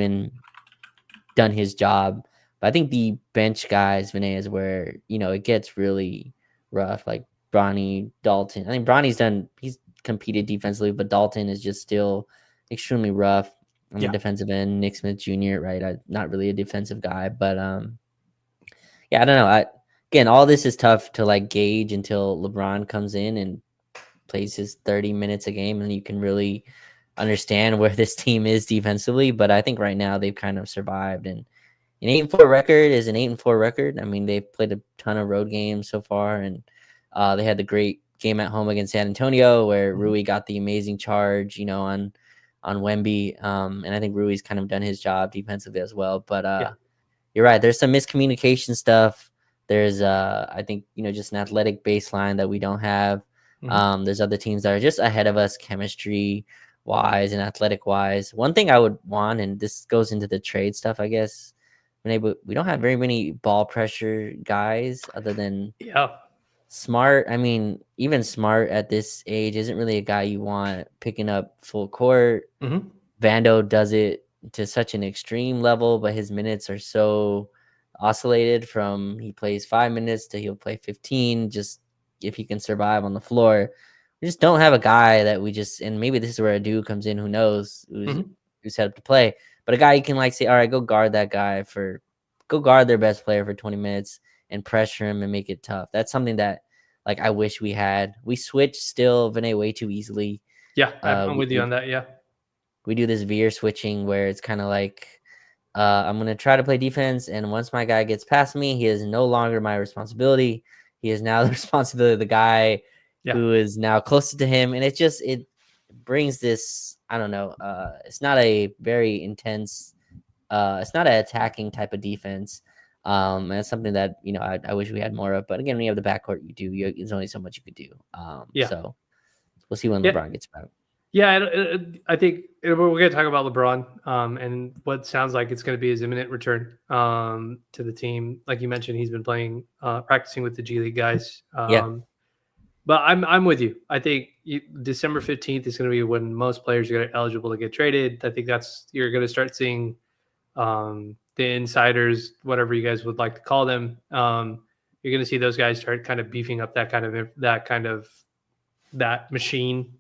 done his job. But I think the bench guys, Vinay, is where, it gets really rough. Like Bronny, Dalton. I think he's competed defensively, but Dalton is just still extremely rough on the defensive end. Nick Smith Jr., right? I'm not really a defensive guy, but I don't know. Again, all this is tough to like gauge until LeBron comes in and plays his 30 minutes a game, and you can really understand where this team is defensively. But I think right now they've kind of survived, and an 8-4 record is an 8-4 record. I mean, they've played a ton of road games so far, and they had the great game at home against San Antonio where Rui got the amazing charge, on Wemby. And I think Rui's kind of done his job defensively as well. But you're right. There's some miscommunication stuff. There's I think just an athletic baseline that we don't have. Mhm. There's other teams that are just ahead of us chemistry wise and athletic wise. One thing I would want, and this goes into the trade stuff, I guess. We don't have very many ball pressure guys other than Yeah. Smart. I mean, even Smart at this age isn't really a guy you want picking up full court. Mhm. Vando does it to such an extreme level, but his minutes are so oscillated from he plays 5 minutes to he'll play 15, just if he can survive on the floor. We just don't have a guy that we just, and maybe this is where a dude comes in who knows Mhm. who's set up to play, but a guy you can like say, all right, go guard that guy go guard their best player for 20 minutes and pressure him and make it tough. That's something that like I wish we had. We switch still Vinay way too easily. Yeah, I'm We with you do on that. Yeah. we do this veer switching where it's kind of like I'm gonna try to play defense, and once my guy gets past me, he is no longer my responsibility. He is now the responsibility of the guy Yeah. who is now closer to him, and it brings this. I don't know. It's not a very intense. It's not an attacking type of defense. And it's something that I wish we had more of. But again, when you have the backcourt, there's only so much you could do. Yeah. So we'll see when Yeah. LeBron gets back. Yeah, I think we're going to talk about LeBron and what sounds like it's going to be his imminent return to the team. Like you mentioned, he's been practicing with the G League guys. Yeah. But I'm with you. I think December 15th is going to be when most players are eligible to get traded. I think you're going to start seeing the insiders, whatever you guys would like to call them. You're going to see those guys start kind of beefing up that machine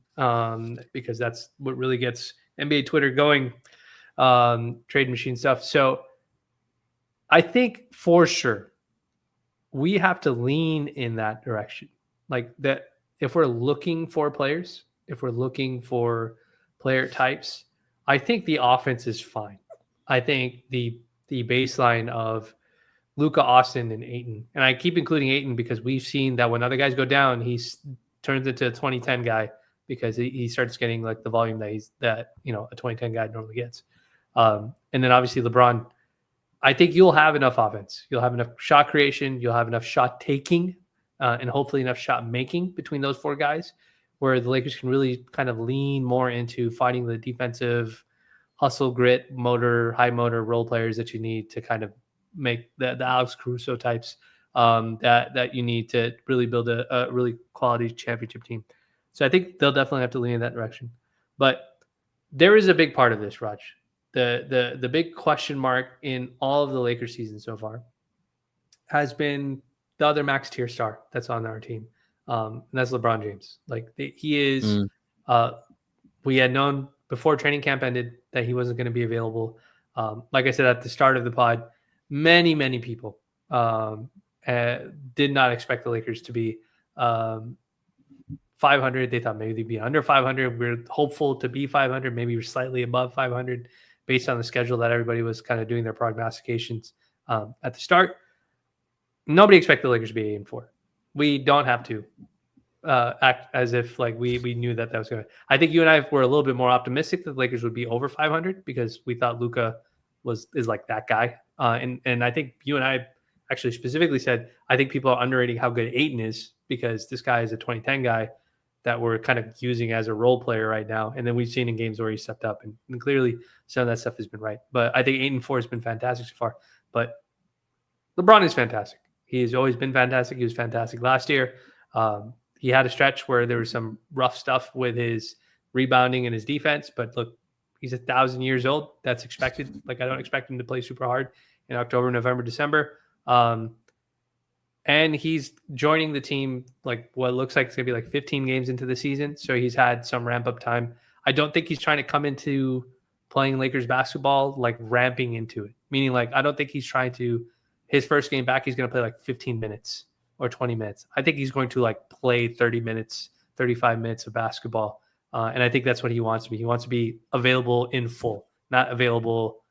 because that's what really gets NBA Twitter going, trade machine stuff. So I think for sure we have to lean in that direction. Like that, if we're looking for players, if we're looking for player types, I think the offense is fine. I think the baseline of Luca, Austin, and Aiton, and I keep including Aiton because we've seen that when other guys go down, turns into a 2010 guy because he starts getting like the volume that a 2010 guy normally gets. And then obviously LeBron, I think you'll have enough offense. You'll have enough shot creation. You'll have enough shot taking, and hopefully enough shot making between those four guys, where the Lakers can really kind of lean more into finding the defensive hustle, grit, high motor role players that you need to kind of make the Alex Caruso types that you need to really build a really quality championship team. So I think they'll definitely have to lean in that direction. But there is a big part of this, Raj. The big question mark in all of the Lakers season so far has been the other max tier star that's on our team, and that's LeBron James. Like he is. Mm. We had known before training camp ended that he wasn't going to be available. Like I said at the start of the pod, many people did not expect the Lakers to be 500. They thought maybe they'd be under 500. We're hopeful to be 500, maybe slightly above 500 based on the schedule that everybody was kind of doing their prognostications at the start. Nobody expected the Lakers to be 8-4. We don't have to act as if like we knew that was going to. I think you and I were a little bit more optimistic that the Lakers would be over 500 because we thought Luka is like that guy. And I think you and I actually specifically said I think people are underrating how good Aiton is because this guy is a 2010 guy that we're kind of using as a role player right now. And then we've seen in games where he stepped up and clearly some of that stuff has been right. But I think 8-4 has been fantastic so far. But LeBron is fantastic. He has always been fantastic. He was fantastic last year. He had a stretch where there was some rough stuff with his rebounding and his defense, but look, he's 1,000 years old. That's expected. Like I don't expect him to play super hard in October, November, December. And he's joining the team like what looks like it's gonna be like 15 games into the season. So he's had some ramp up time. I don't think he's trying to come into playing Lakers basketball like ramping into it. Meaning like I don't think he's trying to his first game back, he's gonna play like 15 minutes or 20 minutes. I think he's going to like play 30 minutes, 35 minutes of basketball. And I think that's what he wants to be. He wants to be available in full, not available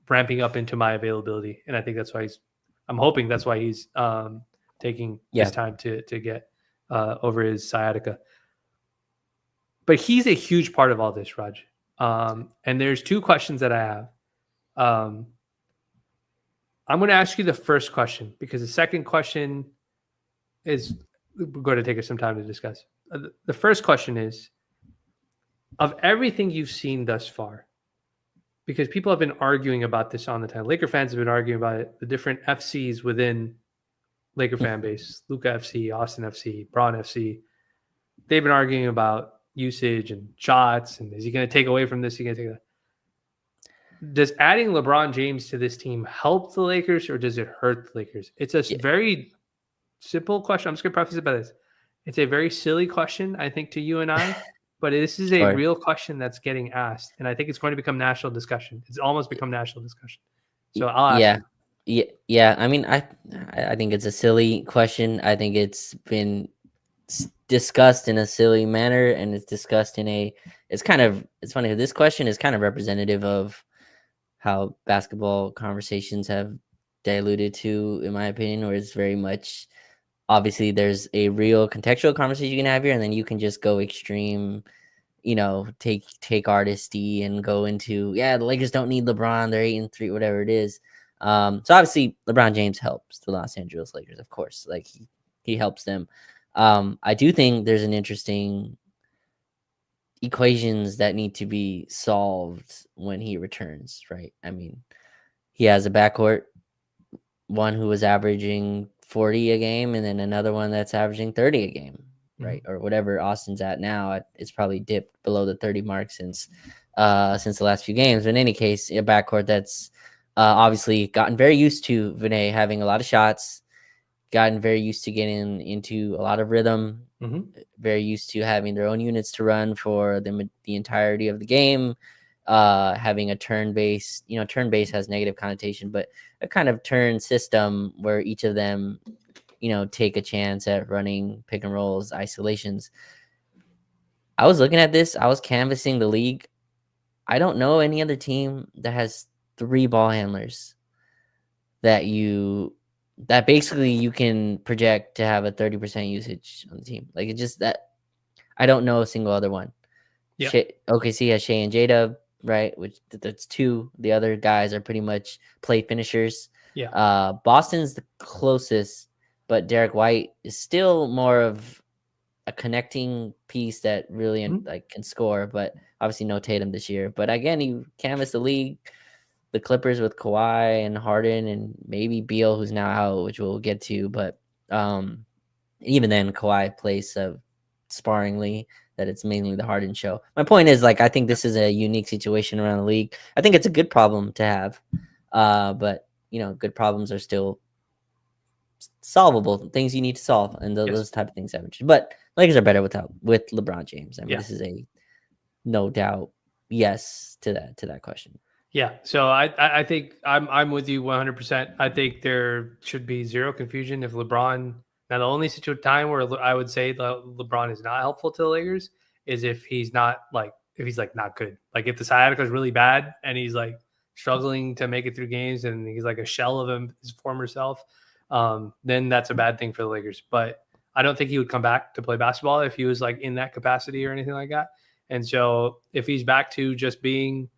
ramping up into my availability. And I think that's why I'm hoping that's why he's taking his time to get over his sciatica. But he's a huge part of all this, Raj. And there's two questions that I have. I'm going to ask you the first question because the second question is going to take us some time to discuss. The first question is, of everything you've seen thus far, because people have been arguing about this on the time. Laker fans have been arguing about it, the different FCs within Laker fan base, Luca FC, Austin FC, Braun FC. They've been arguing about usage and shots, and is he going to take away from this? Is he going to take that? Does adding LeBron James to this team help the Lakers or does it hurt the Lakers? It's a very simple question. I'm just going to preface it by this. It's a very silly question, I think, to you and I, but this is a real question that's getting asked, and I think it's going to become national discussion. It's almost become national discussion. So I'll ask you. Yeah. I mean, I think it's a silly question. I think it's been discussed in a silly manner, and it's discussed in a. It's funny. This question is kind of representative of how basketball conversations have diluted to, in my opinion, where it's very much. Obviously, there's a real contextual conversation you can have here, and then you can just go extreme, take artistry and go into the Lakers don't need LeBron, they're 8-3, whatever it is. So obviously, LeBron James helps the Los Angeles Lakers, of course, like he helps them. I do think there's an interesting equations that need to be solved when he returns, right? I mean, he has a backcourt, one who was averaging 40 a game, and then another one that's averaging 30 a game, right? Or whatever Austin's at now. It's probably dipped below the 30 mark since the last few games. But in any case, a backcourt that's obviously gotten very used to Vinay having a lot of shots, gotten very used to getting into a lot of rhythm, very used to having their own units to run for the entirety of the game, having a turn-based, turn-based has negative connotation, but a kind of turn system where each of them, take a chance at running pick and rolls, isolations. I was looking at this. I was canvassing the league. I don't know any other team that has 3 ball handlers that basically you can project to have a 30% usage on the team. Like it's just that I don't know a single other one. Yeah. OKC has Shea and Jada, right? Which that's 2. The other guys are pretty much play finishers. Yeah. Boston's the closest, but Derek White is still more of a connecting piece that really can score. But obviously no Tatum this year. But again, you canvass the league. The Clippers with Kawhi and Harden and maybe Beal, who's now out, which we'll get to. But even then, Kawhi plays so sparingly that it's mainly the Harden show. My point is, I think this is a unique situation around the league. I think it's a good problem to have. But, good problems are still solvable, things you need to solve, and those type of things I mentioned. But Lakers are better with LeBron James. I mean, this is a no doubt yes to that question. Yeah, so I think I'm with you 100%. I think there should be zero confusion if LeBron. Now, the only time where I would say LeBron is not helpful to the Lakers is if he's not not good. Like if the sciatica is really bad and he's struggling to make it through games and he's like a shell of his former self, then that's a bad thing for the Lakers. But I don't think he would come back to play basketball if he was in that capacity or anything like that. And so if he's back to just being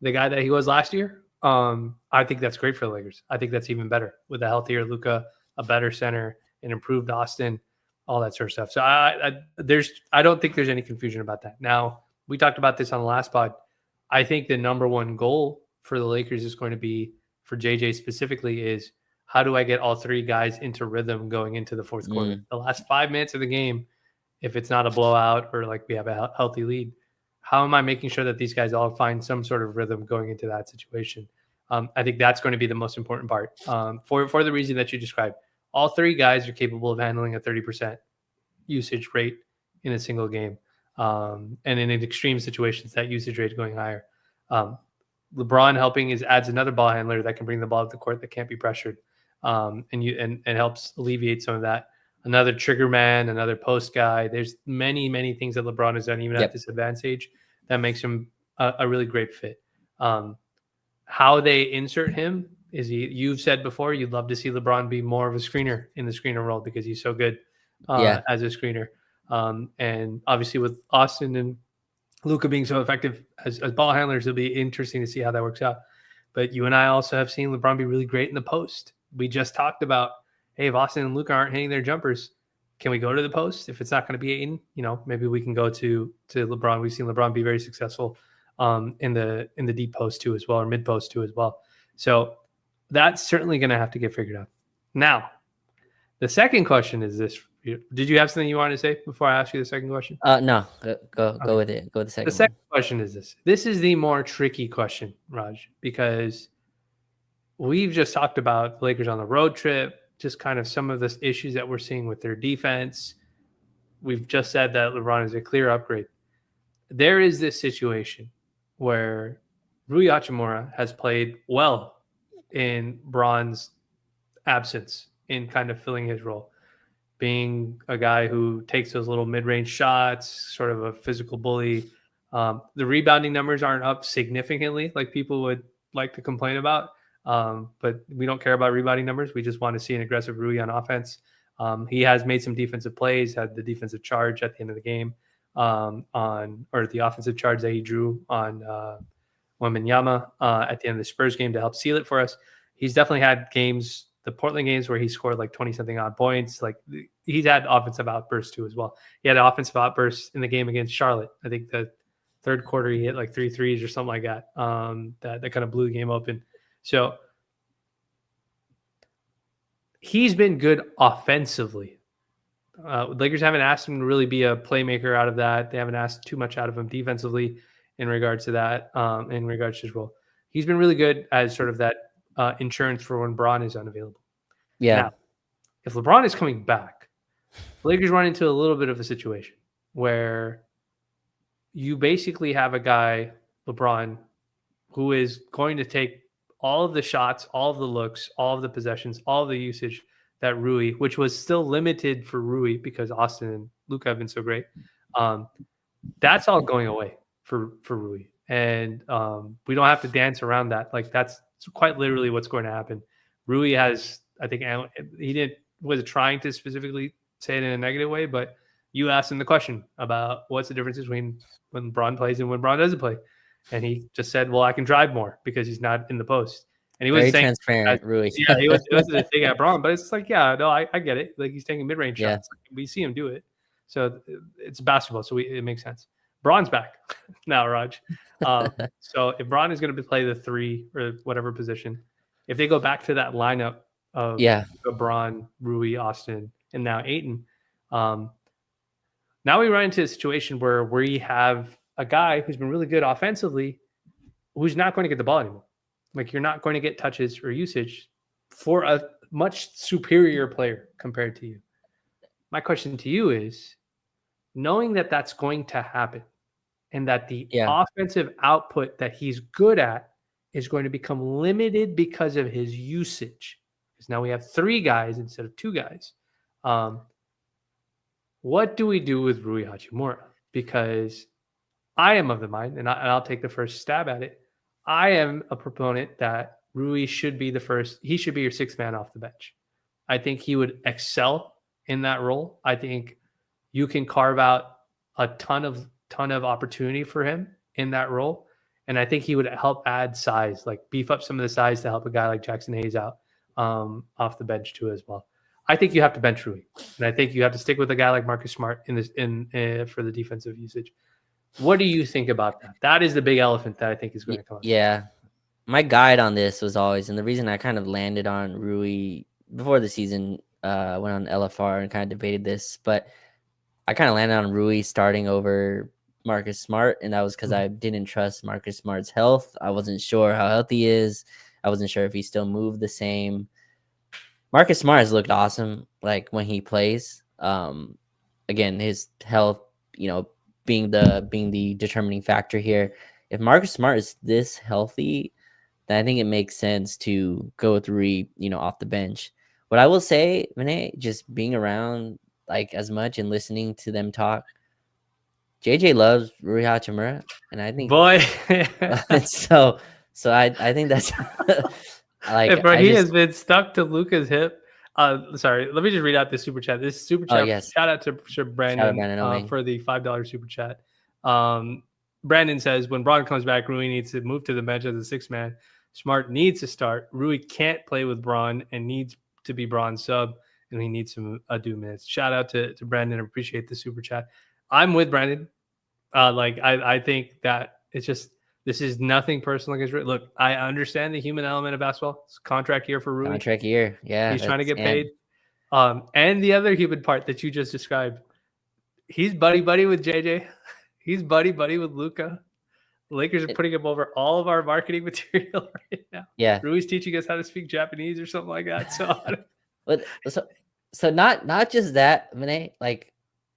the guy that he was last year, I think that's great for the Lakers. I think that's even better with a healthier Luka, a better center, an improved Austin, all that sort of stuff. So I don't think there's any confusion about that. Now, we talked about this on the last pod. I think the number one goal for the Lakers is going to be, for JJ specifically, is how do I get all 3 guys into rhythm going into the fourth quarter? The last 5 minutes of the game, if it's not a blowout or we have a healthy lead, how am I making sure that these guys all find some sort of rhythm going into that situation? I think that's going to be the most important part for the reason that you described. All 3 guys are capable of handling a 30% usage rate in a single game. And in extreme situations, that usage rate is going higher. LeBron helping adds another ball handler that can bring the ball to the court that can't be pressured, and helps alleviate some of that. Another trigger man, another post guy. There's many, many things that LeBron has done, even at this advanced age, that makes him a really great fit. How they insert him is you've said before, you'd love to see LeBron be more of a screener in the screener role because he's so good as a screener. And obviously with Austin and Luka being so effective as ball handlers, it'll be interesting to see how that works out. But you and I also have seen LeBron be really great in the post. We just talked about, hey, if Austin and Luka aren't hitting their jumpers, can we go to the post? If it's not going to be Ayton, maybe we can go to LeBron. We've seen LeBron be very successful in the deep post too as well, or mid post too as well. So that's certainly going to have to get figured out. Now, the second question is this. Did you have something you wanted to say before I ask you the second question? No, go with it. Go with the second. The second question is this. This is the more tricky question, Raj, because we've just talked about the Lakers on the road trip, just kind of some of the issues that we're seeing with their defense. We've just said that LeBron is a clear upgrade. There is this situation where Rui Hachimura has played well in Bron's absence in kind of filling his role, being a guy who takes those little mid-range shots, sort of a physical bully. The rebounding numbers aren't up significantly like people would like to complain about, but we don't care about rebounding numbers. We just want to see an aggressive Rui on offense. He has made some defensive plays, had the defensive charge at the end of the game or the offensive charge that he drew on Wembanyama at the end of the Spurs game to help seal it for us. He's definitely had games, the Portland games, where he scored like 20-something odd points. Like he's had offensive outbursts too as well. He had an offensive outburst in the game against Charlotte. I think the third quarter he hit like 3 threes or something like that. That kind of blew the game open. So he's been good offensively. Lakers haven't asked him to really be a playmaker out of that. They haven't asked too much out of him defensively in regards to that, in regards to his role. He's been really good as sort of that insurance for when Bron is unavailable. Yeah. Now, if LeBron is coming back, the Lakers run into a little bit of a situation where you basically have a guy, LeBron, who is going to take all of the shots, all of the looks, all of the possessions, all of the usage that Rui, which was still limited for Rui because Austin and Luka have been so great. That's all going away for Rui. And we don't have to dance around that. Like that's quite literally what's going to happen. Rui has, I think he was trying to specifically say it in a negative way, but you asked him the question about what's the difference between when LeBron plays and when LeBron doesn't play. And he just said, well, I can drive more because he's not in the post. And he was very saying, transparent, Rui. Yeah, it was a thing at Braun, but it's like, yeah, no, I get it. Like he's taking mid-range shots. We see him do it. So it's basketball, so it makes sense. Braun's back now, Raj. So if Braun is going to play the 3 or whatever position, if they go back to that lineup of Braun, Rui, Austin, and now Ayton, now we run into a situation where we have a guy who's been really good offensively who's not going to get the ball anymore. Like you're not going to get touches or usage for a much superior player compared to you. My question to you is, knowing that that's going to happen and that the offensive output that he's good at is going to become limited because of his usage, because now we have 3 guys instead of 2 guys. What do we do with Rui Hachimura? Because I am of the mind, and I'll take the first stab at it. I am a proponent that Rui should be the first. He should be your 6th man off the bench. I think he would excel in that role. I think you can carve out a ton of opportunity for him in that role. And I think he would help add size, like beef up some of the size to help a guy like Jackson Hayes out off the bench too as well. I think you have to bench Rui. And I think you have to stick with a guy like Marcus Smart for the defensive usage. What do you think about that? That is the big elephant that I think is going to come up. Yeah. My guide on this was always, and the reason I kind of landed on Rui before the season, went on LFR and kind of debated this, but I kind of landed on Rui starting over Marcus Smart, and that was because I didn't trust Marcus Smart's health. I wasn't sure how healthy he is. I wasn't sure if he still moved the same. Marcus Smart has looked awesome, like when he plays. Again, his health, being the determining factor here. If Marcus Smart is this healthy, then I think it makes sense to go with Rui, off the bench. What I will say, Vinay, just being around like as much and listening to them talk, JJ loves Rui Hachimura, and I think so I think that's like he has been stuck to Luka's hip. Sorry, let me just read out this super chat. This super chat. Shout out to Brandon for the $5 super chat. Brandon says, when Braun comes back, Rui needs to move to the bench as a 6th man Smart needs to start. Rui can't play with Braun and needs to be Braun's sub, and he needs some ado minutes. Shout out to Brandon. I appreciate the super chat. I'm with Brandon. I think that it's just this is nothing personal against Rui. Look, I understand the human element of basketball. It's a contract year for Rui. Contract year, yeah. He's trying to get paid. And the other human part that you just described, he's buddy with JJ. He's buddy with Luka. The Lakers are putting him over all of our marketing material right now. Yeah, Rui's teaching us how to speak Japanese or something like that. So not just that, Vinay. Like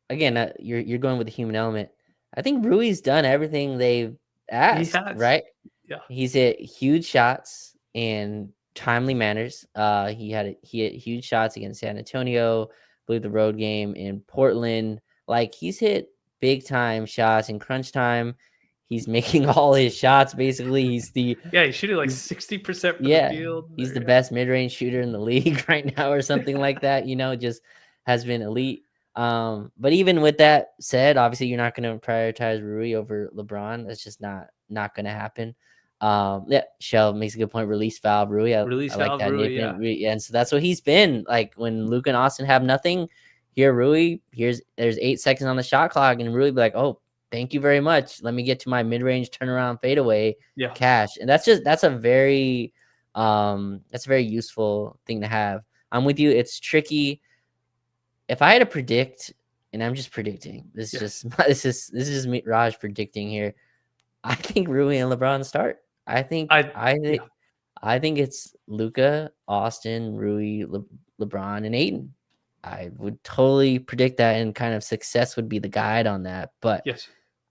again, you're going with the human element. I think Rui's done everything they've asked, right? Yeah, he's hit huge shots in timely manners. He hit huge shots against San Antonio. I believe the road game in Portland. Like he's hit big time shots in crunch time. He's making all his shots. Basically, he's shooting like 60% from the field. He's the best mid-range shooter in the league right now, or something like that. Just has been elite. But even with that said, obviously you're not going to prioritize Rui over LeBron. That's just not going to happen. Shell makes a good point. Release valve Rui. I like that. Rui, yeah. And so that's what he's been like when Luke and Austin have nothing. Here, Rui. There's 8 seconds on the shot clock, and Rui be like, "Oh, thank you very much. Let me get to my mid-range turnaround fadeaway cash." And that's a very useful thing to have. I'm with you. It's tricky. If I had to predict, and I'm just predicting, this is just me, Raj, predicting here. I think Rui and LeBron start. I think it's Luka, Austin, Rui, LeBron, and Ayton. I would totally predict that, and kind of success would be the guide on that. But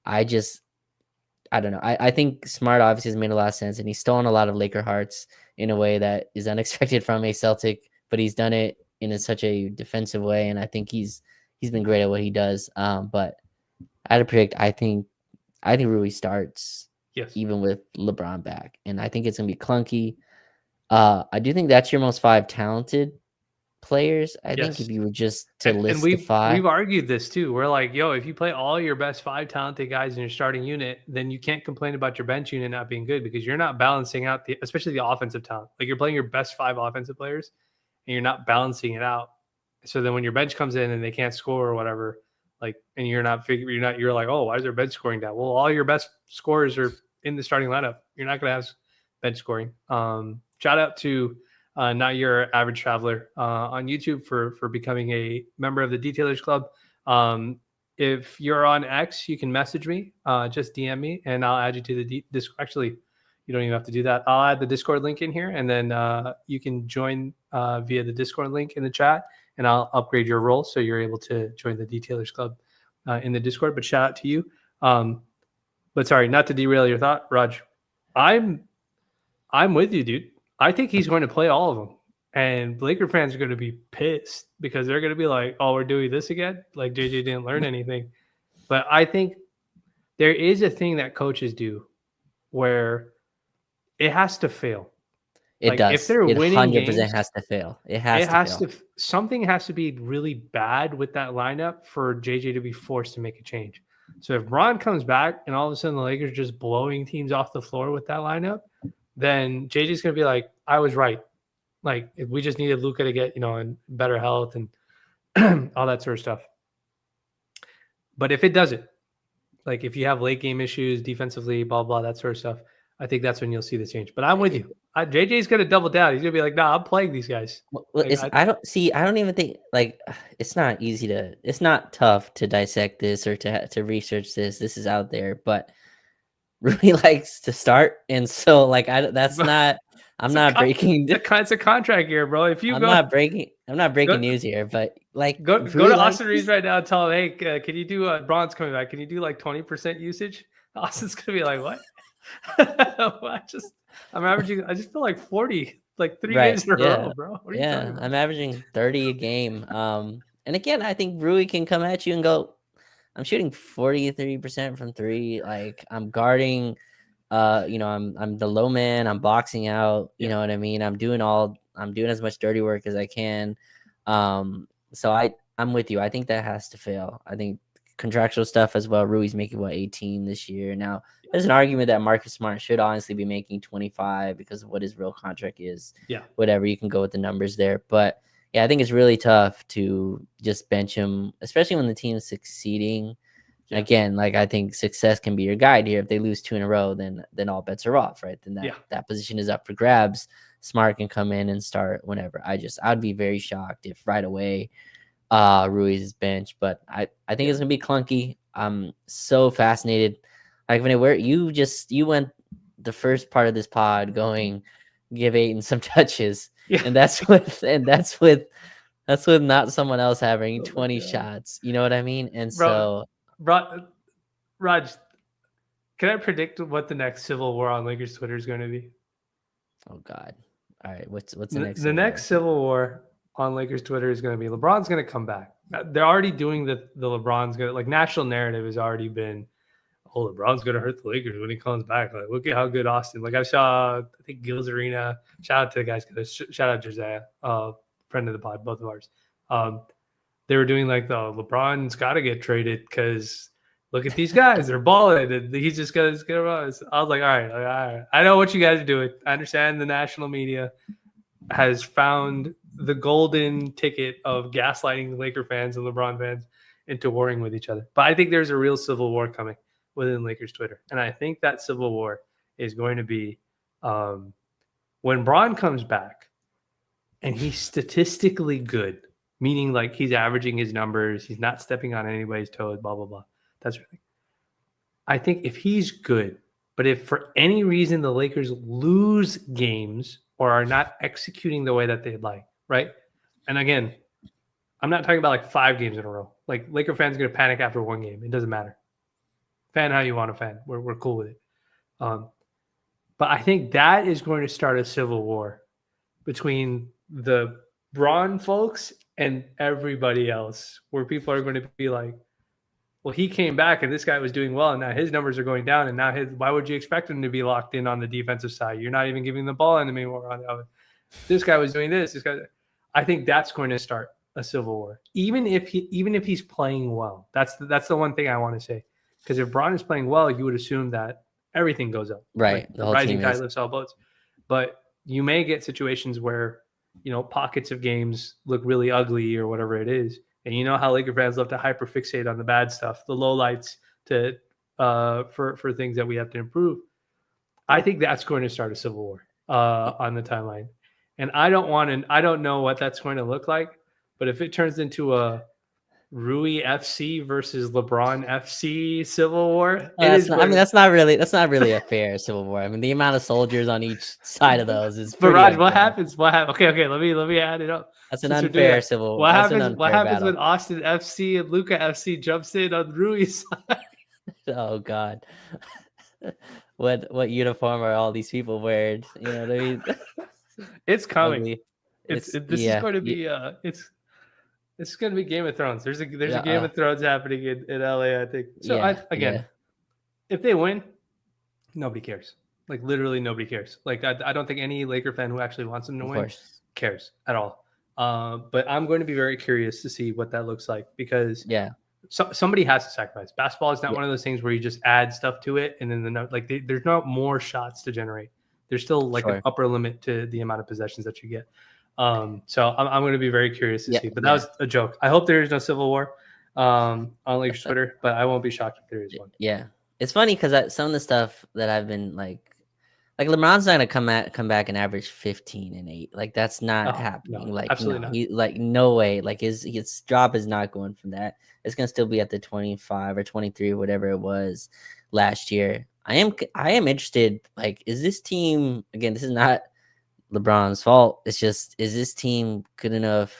I don't know. I think Smart obviously has made a lot of sense, and he's stolen a lot of Laker hearts in a way that is unexpected from a Celtic, but he's done it in such a defensive way, and I think he's been great at what he does. But I had to predict. I think Rui starts, even with LeBron back, and I think it's gonna be clunky. I do think that's your most 5 talented players. I think if you were just to list the 5, we've argued this too. We're like, if you play all your best 5 talented guys in your starting unit, then you can't complain about your bench unit not being good, because you're not balancing out especially the offensive talent. Like you're playing your best 5 offensive players, and you're not balancing it out. So then when your bench comes in and they can't score or whatever, and you're like, oh, why is their bench scoring down? Well, all your best scorers are in the starting lineup. You're not going to have bench scoring. Shout out to Not Your Average Traveler on YouTube for becoming a member of the Detailers Club. If you're on X, you can message me, just DM me, and I'll add you to the Discord. Actually, you don't even have to do that. I'll add the Discord link in here, and then you can join via the Discord link in the chat, and I'll upgrade your role so you're able to join the Detailers Club in the Discord. But shout out to you. But sorry, not to derail your thought, Raj. I'm with you, dude. I think he's going to play all of them. And Laker fans are going to be pissed because they're going to be like, oh, we're doing this again? Like JJ didn't learn anything. But I think there is a thing that coaches do where it has to fail. It does. If they're winning 100% games, has to fail. It has to fail. Something has to be really bad with that lineup for JJ to be forced to make a change. So if Bron comes back and all of a sudden the Lakers are just blowing teams off the floor with that lineup, then JJ's going to be like, I was right. Like, if we just needed Luka to get, in better health and all that sort of stuff. But if it doesn't, like if you have late game issues defensively, blah, blah, that sort of stuff, I think that's when you'll see the change. But I'm with you. JJ's going to double down. He's going to be like, nah, I'm playing these guys. Well, I don't even think, it's not tough to dissect this or to research this. This is out there, but really likes to start. And so I'm not breaking. It's a contract year, bro. I'm not breaking news here, but go to Austin Reeves right now and tell him, hey, can you do Bron's coming back? Can you do 20% usage? Austin's gonna be like, what? I just feel like 40, 3 games in a row, bro. What are you talking about? I'm averaging 30 a game. And again, I think Rui can come at you and go, I'm shooting 30% from 3. I'm guarding. I'm the low man. I'm boxing out. You know what I mean? I'm doing as much dirty work as I can. So I'm with you. I think that has to fail. I think contractual stuff as well. Rui's making 18 this year. Now, there's an argument that Marcus Smart should honestly be making 25 because of what his real contract is. Yeah. Whatever, you can go with the numbers there. But yeah, I think it's really tough to just bench him, especially when the team is succeeding. Yeah. Again, like I think success can be your guide here. If they lose 2 in a row, then all bets are off, right? Then that position is up for grabs. Smart can come in and start whenever. I'd be very shocked if right away Ruiz is bench, but I think it's gonna be clunky. I'm so fascinated. Like where you went the first part of this pod going give Ayton some touches, and that's with not someone else having 20 shots. You know what I mean? And so, Raj, can I predict what the next civil war on Lakers Twitter is going to be? Oh God! All right, what's the next? The next civil war on Lakers Twitter is going to be LeBron's going to come back. They're already doing the LeBron's going to, like, national narrative has already been, oh, LeBron's going to hurt the Lakers when he comes back. Like, look at how good Austin. Like I saw, I think Gil's Arena. Shout out to the guys. Shout out Josiah, friend of the pod, both of ours. They were doing like the LeBron's got to get traded because look at these guys, they're balling, and he's just gonna run. I was like, all right, I know what you guys are doing. I understand the national media has found the golden ticket of gaslighting Laker fans and LeBron fans into warring with each other. But I think there's a real civil war coming within Lakers Twitter, and I think that civil war is going to be when Bron comes back and he's statistically good, meaning like he's averaging his numbers, he's not stepping on anybody's toes, blah, blah, blah. That's right. I think if he's good, but if for any reason the Lakers lose games or are not executing the way that they'd like, right? And again, I'm not talking about like 5 games in a row. Like Laker fans are going to panic after 1 game. It doesn't matter. Fan how you want to fan. We're cool with it. But I think that is going to start a civil war between the Bron folks and everybody else, where people are going to be like, well, he came back and this guy was doing well, and now his numbers are going down, and now why would you expect him to be locked in on the defensive side? You're not even giving the ball anymore on the other. This guy was doing this. I think that's going to start a civil war, even if he's playing well. That's the one thing I want to say, because if Bron is playing well, you would assume that everything goes up. Right, like the rising tide lifts all boats. But you may get situations where, you know, pockets of games look really ugly or whatever it is. And you know how Laker fans love to hyperfixate on the bad stuff, the lowlights for things that we have to improve. I think that's going to start a civil war on the timeline. And I don't know what that's going to look like, but if it turns into a Rui FC versus LeBron FC civil war, that's not really a fair civil war. I mean, the amount of soldiers on each side of those is. But Raj, what happens? Okay. Let me add it up. That's an unfair civil war. What happens when Austin FC and Luca FC jumps in on Rui's side? Oh God. What uniform are all these people wearing? You know what I mean? It's coming. This is going to be it's going to be Game of Thrones. There's a Game of Thrones happening in LA, I think. So if they win, nobody cares. Like literally nobody cares. Like I don't think any Laker fan who actually wants them to win cares at all. But I'm going to be very curious to see what that looks like, because somebody has to sacrifice. Basketball is not one of those things where you just add stuff to it and then there's not more shots to generate. There's still like an upper limit to the amount of possessions that you get. So I'm going to be very curious to see. But that was a joke. I hope there is no civil war on Lakers Twitter, but I won't be shocked if there is one. Yeah, it's funny because some of the stuff that I've been like LeBron's not gonna come back and average 15 and 8. Like that's not happening. No, like absolutely not. No way. Like his drop is not going from that. It's gonna still be at the 25 or 23 or whatever it was last year. I am interested. Like, is this team, again, this is not LeBron's fault. It's just, is this team good enough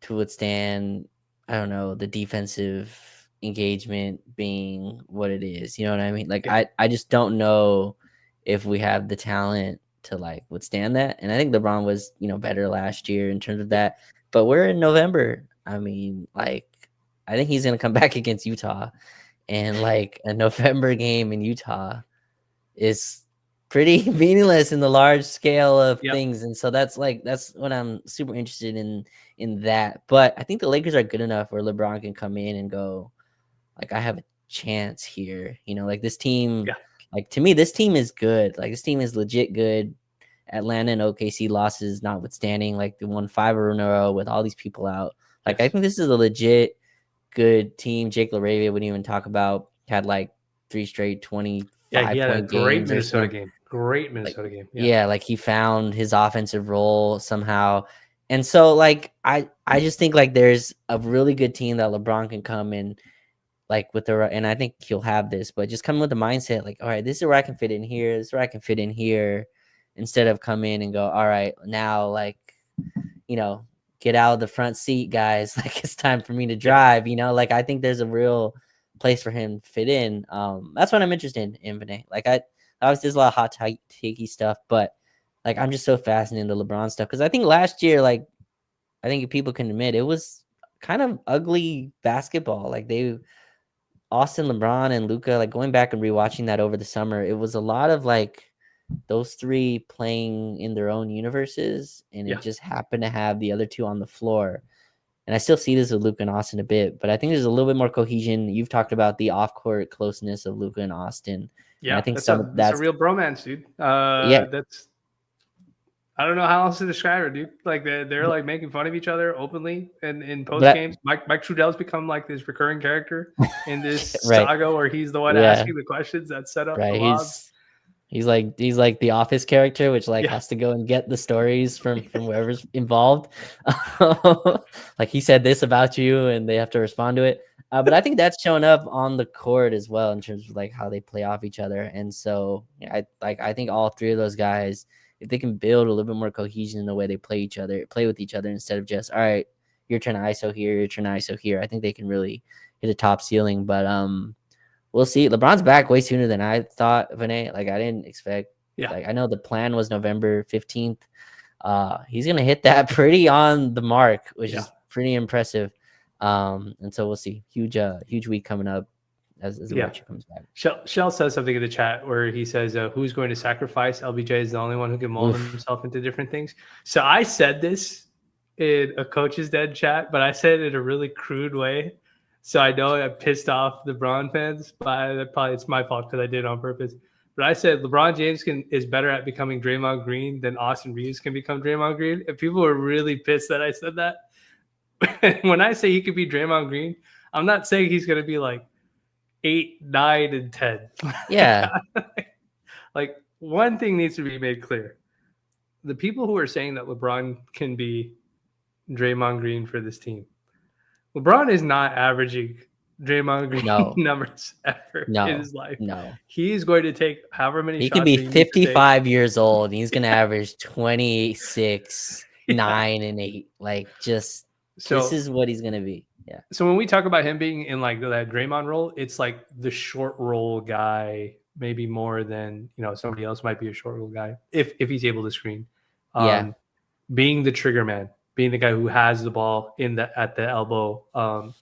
to withstand, I don't know, the defensive engagement being what it is? You know what I mean? Like, I just don't know if we have the talent to like withstand that. And I think LeBron was, better last year in terms of that. But we're in November. I mean, like, I think he's going to come back against Utah. And like a November game in Utah is pretty meaningless in the large scale of things. And so that's what I'm super interested in that. But I think the Lakers are good enough where LeBron can come in and go, like I have a chance here. You know, like this team, Yeah. like to me, this team is good. Like this team is legit good. Atlanta and OKC losses notwithstanding, like they won 5 in a row with all these people out. Like I Yes. think this is a legit good team. Jake LaRavia wouldn't even talk about had like 3 straight Yeah, he had a 25-point great games or Minnesota something. game. Great Like Minnesota game. Yeah. yeah, like he found his offensive role somehow. And so like I just think like there's a really good team that LeBron can come in like with the and I think he'll have this, but just come with the mindset like, all right, this is where I can fit in here, this is where I can fit in here, instead of come in and go, all right, now like, you know, get out of the front seat, guys. Like it's time for me to Yeah. drive, you know, like I think there's a real place for him to fit in. That's what I'm interested in Imminent. Like I obviously there's a lot of hot takey stuff, but like I'm just so fascinated in the LeBron stuff because I think last year, like I think people can admit it was kind of ugly basketball. Like they Austin, LeBron, and Luca, like going back and rewatching that over the summer, it was a lot of like those three playing in their own universes, and it Yeah. just happened to have the other two on the floor. And I still see this with Luca and Austin a bit, but I think there's a little bit more cohesion. You've talked about the off-court closeness of Luca and Austin, and I Yeah. think That's some of a that's real bromance, dude. yeah, That's I don't know how else to describe it, dude. Like they're but, like making fun of each other openly in post but games. Mike Trudell's become like this recurring character in this right, saga where he's the one yeah, asking the questions that set up the right. lobs. He's like the office character, which like Yeah. has to go and get the stories from whoever's involved. Like he said this about you, and they have to respond to it. But I think that's shown up on the court as well in terms of like how they play off each other. And so yeah, I think all three of those guys, if they can build a little bit more cohesion in the way they play with each other instead of just all right, your turn to ISO here, your turn to ISO here. I think they can really hit a top ceiling. But we'll see. LeBron's back way sooner than I thought, Vinay. Like I didn't expect. Yeah. Like I know the plan was November 15th. He's gonna hit that pretty on the mark, which Yeah. is pretty impressive. And so we'll see. Huge week coming up as the Yeah. Witcher comes back. Shell says something in the chat where he says, "Who's going to sacrifice?" LBJ is the only one who can mold Oof. himself into different things. So I said this in a coach's dead chat, but I said it in a really crude way. So I know I pissed off the LeBron fans, but probably it's my fault because I did it on purpose. But I said LeBron James is better at becoming Draymond Green than Austin Reeves can become Draymond Green. And people were really pissed that I said that. When I say he could be Draymond Green, I'm not saying he's going to be like 8, 9, and 10. Yeah. Like one thing needs to be made clear. The people who are saying that LeBron can be Draymond Green for this team, LeBron is not averaging Draymond Green No. numbers ever in No. his life. No. He's going to take however many He shots could be he needs to take. 55 years old. And he's gonna average 26, Yeah. 9, and 8. Like just this is what he's gonna be. Yeah. So when we talk about him being in like that Draymond role, it's like the short roll guy, maybe more than somebody else might be a short roll guy if he's able to screen. Yeah. Being the trigger man, being the guy who has the ball at the elbow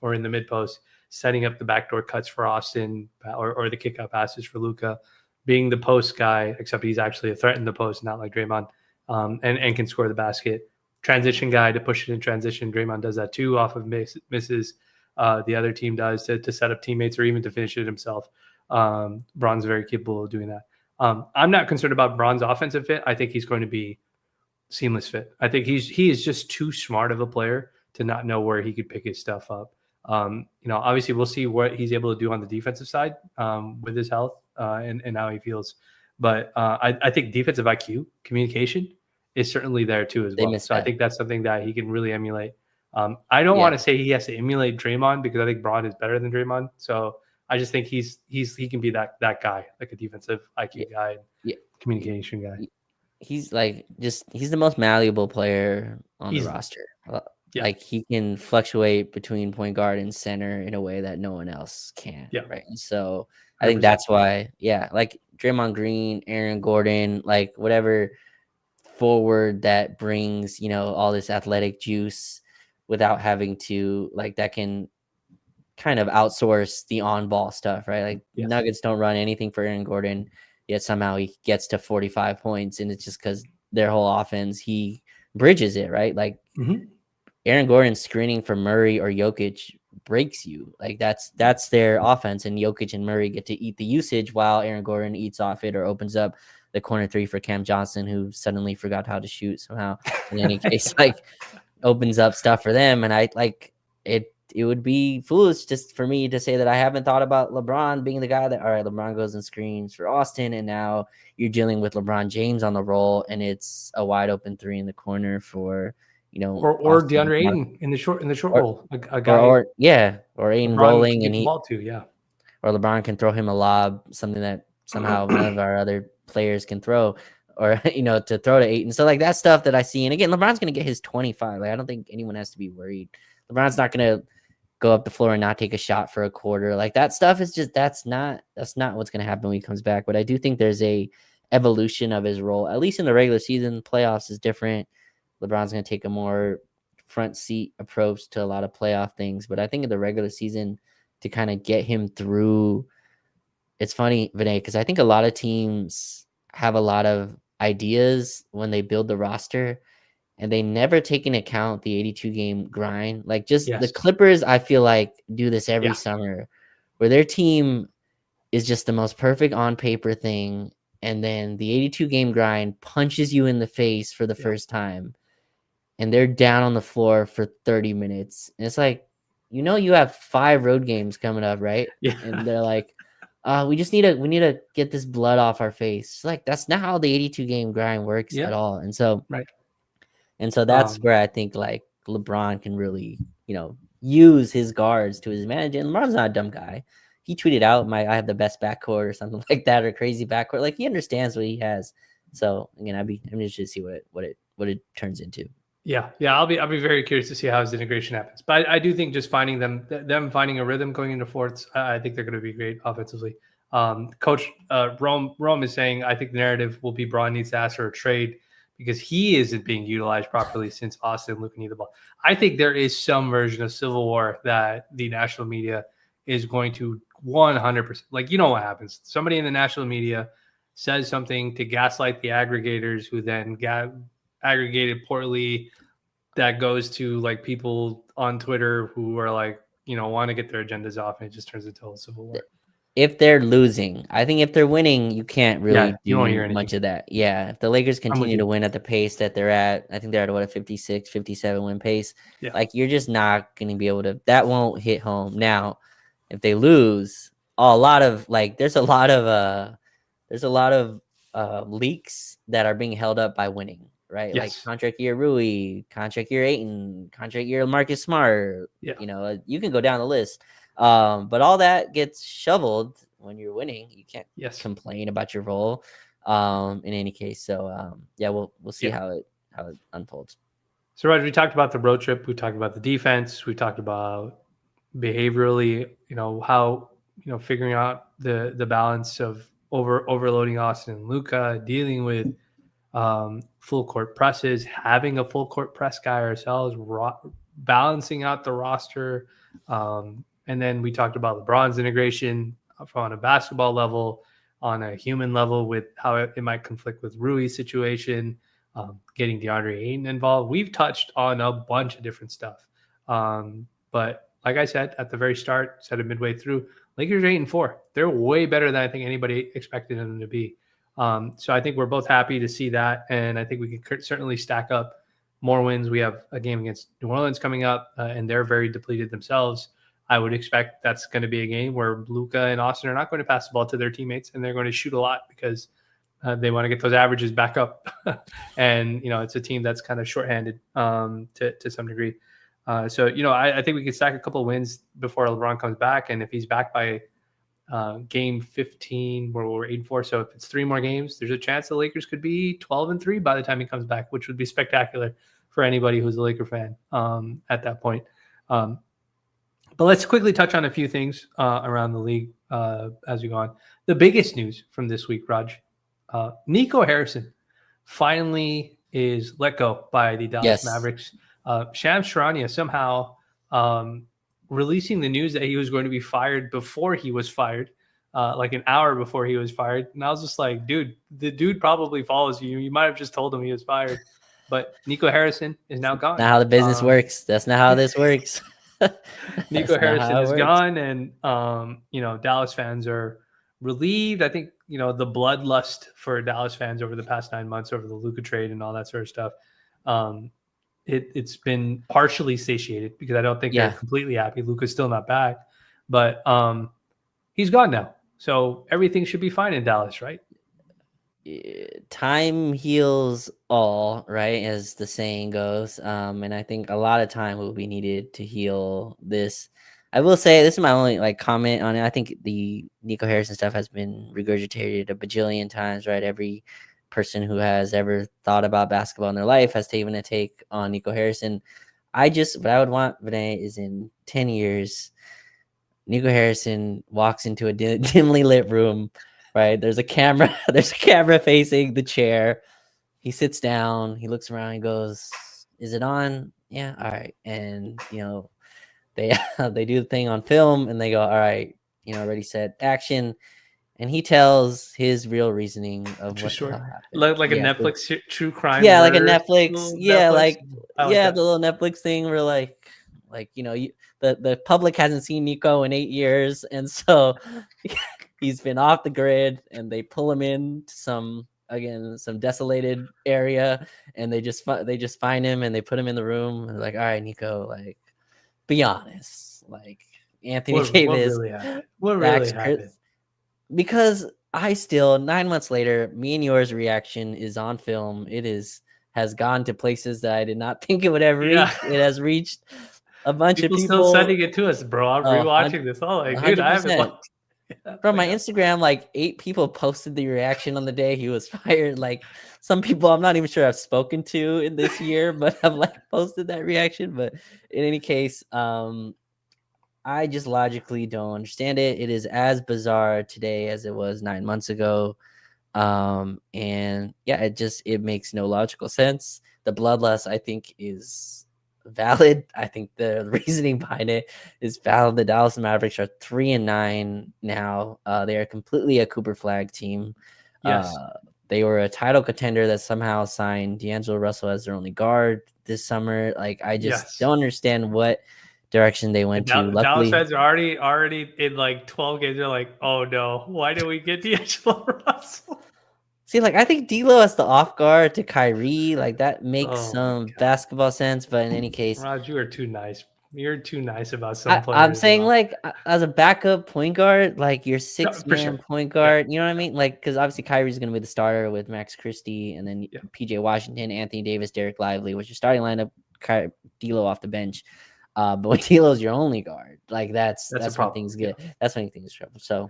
or in the mid post, setting up the backdoor cuts for Austin or the kick out passes for Luca, being the post guy, except he's actually a threat in the post, not like Draymond, and can score the basket. Transition guy to push it in transition. Draymond does that too off of misses. The other team does to set up teammates or even to finish it himself. Bron's very capable of doing that. I'm not concerned about Bron's offensive fit. I think he's going to be seamless fit. I think he is just too smart of a player to not know where he could pick his stuff up. Obviously we'll see what he's able to do on the defensive side with his health and how he feels. But I think defensive IQ, communication is certainly there too as well. So I think that's something that he can really emulate. I don't want to say he has to emulate Draymond because I think Bron is better than Draymond. So I just think he can be that guy, like a defensive IQ guy, communication guy. He's like he's the most malleable player on the roster. Like he can fluctuate between point guard and center in a way that no one else can. Yeah. Right. And so I think that's why, like Draymond Green, Aaron Gordon, like whatever forward that brings, all this athletic juice without having to like that can kind of outsource the on-ball stuff, right? Like Nuggets don't run anything for Aaron Gordon, yet somehow he gets to 45 points, and it's just because their whole offense, he bridges it, right? Like Aaron Gordon screening for Murray or Jokic breaks you. Like that's their offense, and Jokic and Murray get to eat the usage while Aaron Gordon eats off it or opens up the corner three for Cam Johnson, who suddenly forgot how to shoot somehow. In any case, like opens up stuff for them, and I like it. It would be foolish just for me to say that I haven't thought about LeBron being the guy that, all right, LeBron goes and screens for Austin, and now you're dealing with LeBron James on the roll, and it's a wide open three in the corner for, or DeAndre Ayton in the short or, roll, a guy or Ayton LeBron rolling, can and get the ball to, yeah. or LeBron can throw him a lob, something that somehow none of our other players can throw, or to throw to Ayton. So like that stuff that I see, and again, LeBron's gonna get his 25. Like I don't think anyone has to be worried. LeBron's not gonna go up the floor and not take a shot for a quarter. Like that stuff is just that's not what's gonna happen when he comes back. But I do think there's a evolution of his role, at least in the regular season. Playoffs is different. LeBron's gonna take a more front seat approach to a lot of playoff things. But I think in the regular season, to kind of get him through, it's funny, Vinay, because I think a lot of teams have a lot of ideas when they build the roster, and they never take into account the 82 game grind. Like just the Clippers, I feel like do this every summer, where their team is just the most perfect on paper thing. And then the 82 game grind punches you in the face for the first time, and they're down on the floor for 30 minutes. And it's like, you have 5 road games coming up, right? Yeah. And they're like, we need to get this blood off our face. Like that's not how the 82 game grind works at all. And so, And so that's where I think like LeBron can really, use his guards to his advantage. And LeBron's not a dumb guy. He tweeted out, I have the best backcourt or something like that, or crazy backcourt. Like he understands what he has. So again, I'm interested to see what it turns into. Yeah. I'll be very curious to see how his integration happens. But I do think just finding them finding a rhythm going into fourths, I think they're going to be great offensively. Coach Rome is saying, I think the narrative will be Braun needs to ask for a trade because he isn't being utilized properly since Austin and Luka need the ball. I think there is some version of civil war that the national media is going to 100%. Like, what happens? Somebody in the national media says something to gaslight the aggregators, who then aggregated poorly. That goes to like people on Twitter who are like, want to get their agendas off, and it just turns into a civil war. If they're losing, I think if they're winning, you can't really do much of that. Yeah. If the Lakers continue to win at the pace that they're at, I think they're at a 56, 57 win pace. Yeah. Like you're just not going to be able to, that won't hit home. Now, if they lose, there's a lot of leaks that are being held up by winning, right? Yes. Like contract year Rui, contract year Ayton, contract year Marcus Smart. Yeah. You can go down the list. But all that gets shoveled when you're winning. You can't complain about your role. In any case, so we'll see how it unfolds. So, Raj, we talked about the road trip. We talked about the defense. We talked about behaviorally, how figuring out the balance of overloading Austin and Luka, dealing with full court presses, having a full court press guy ourselves, balancing out the roster. And then we talked about LeBron's integration on a basketball level, on a human level, with how it might conflict with Rui's situation, getting DeAndre Ayton involved. We've touched on a bunch of different stuff. But like I said at the very start, said it midway through, Lakers are 8-4. They're way better than I think anybody expected them to be. So I think we're both happy to see that. And I think we can certainly stack up more wins. We have a game against New Orleans coming up, and they're very depleted themselves. I would expect that's going to be a game where Luka and Austin are not going to pass the ball to their teammates, and they're going to shoot a lot because they want to get those averages back up. And, it's a team that's kind of shorthanded to some degree. So I think we can stack a couple of wins before LeBron comes back. And if he's back by game 15, where we're 8-4, so if it's 3 more games, there's a chance the Lakers could be 12-3 by the time he comes back, which would be spectacular for anybody who's a Laker fan at that point. But let's quickly touch on a few things around the league as we go on. The biggest news from this week, Raj, Nico Harrison finally is let go by the Dallas Mavericks. Shams Charania somehow releasing the news that he was going to be fired before he was fired, like an hour before he was fired. And I was just like, dude, the dude probably follows you. You might have just told him he was fired. But Nico Harrison is now gone. Not how the business works. That's not how this works. Nico That's not Harrison how it is works. gone, and Dallas fans are relieved. I think the bloodlust for Dallas fans over the past 9 months over the Luka trade and all that sort of stuff. Um, it's been partially satiated because I don't think they're Yeah. completely happy. Luka's still not back, but he's gone now, so everything should be fine in Dallas, right? Time heals all, right, as the saying goes. And I think a lot of time will be needed to heal this. I will say this is my only like comment on it. I think the Nico Harrison stuff has been regurgitated a bajillion times, right? Every person who has ever thought about basketball in their life has taken a take on Nico Harrison. What I would want, Vinay, is in 10 years, Nico Harrison walks into a dimly lit room, right? There's a camera, there's a camera facing the chair. He sits down, he looks around, he goes, "Is it on? Yeah, all right." And they they do the thing on film and they go, "All right, ready, set, action." And he tells his real reasoning of True what the story. hell happened. Like a Yeah, so Netflix true crime yeah, like a murder Netflix. little Yeah, Netflix. I like the that. little Netflix thing where the public hasn't seen Nico in 8 years, and so he's been off the grid, and they pull him in to some desolated area, and they just find him and they put him in the room and like, all right, Nico, like, be honest, like Anthony What Davis, really happened? What really Max happened? Chris, because I still 9 months later, me and yours reaction is on film. Has gone to places that I did not think it would ever Yeah. reach. It has reached a bunch of People still people. sending it to us, bro. I'm Oh, rewatching this. Oh, like, dude, I haven't 100%. looked. Yeah, From like, my Instagram, like 8 people posted the reaction on the day he was fired. Like some people I'm not even sure I've spoken to in this year, but have like posted that reaction. But in any case, I just logically don't understand it. It is as bizarre today as it was 9 months ago. And yeah, it makes no logical sense. The bloodlust, I think, is valid. I think the reasoning behind it is valid. The Dallas Mavericks are 3-9 now. They are completely a Cooper Flag team. yes, They were a title contender that somehow signed D'Angelo Russell as their only guard this summer. Like, I just yes. don't understand what direction they went to. Dallas Luckily, fans are already in like 12 games. They're like, oh no, why did we get D'Angelo Russell? see, like I think D'Lo as the off guard to Kyrie, like that makes Oh my some god, basketball sense. But in any case, Raj, you are too nice. You're too nice about some I'm players, saying bro. like as a backup point guard, like your No, six for man sure. point Yeah, guard, you know what I mean? Like because obviously Kyrie's gonna be the starter with Max Christie and then yeah. PJ Washington, Anthony Davis, Derek Lively, which your starting lineup. D'Lo off the bench. But when D'Lo's your only guard, like That's a that's when problem. things Yeah. get that's when things trouble. So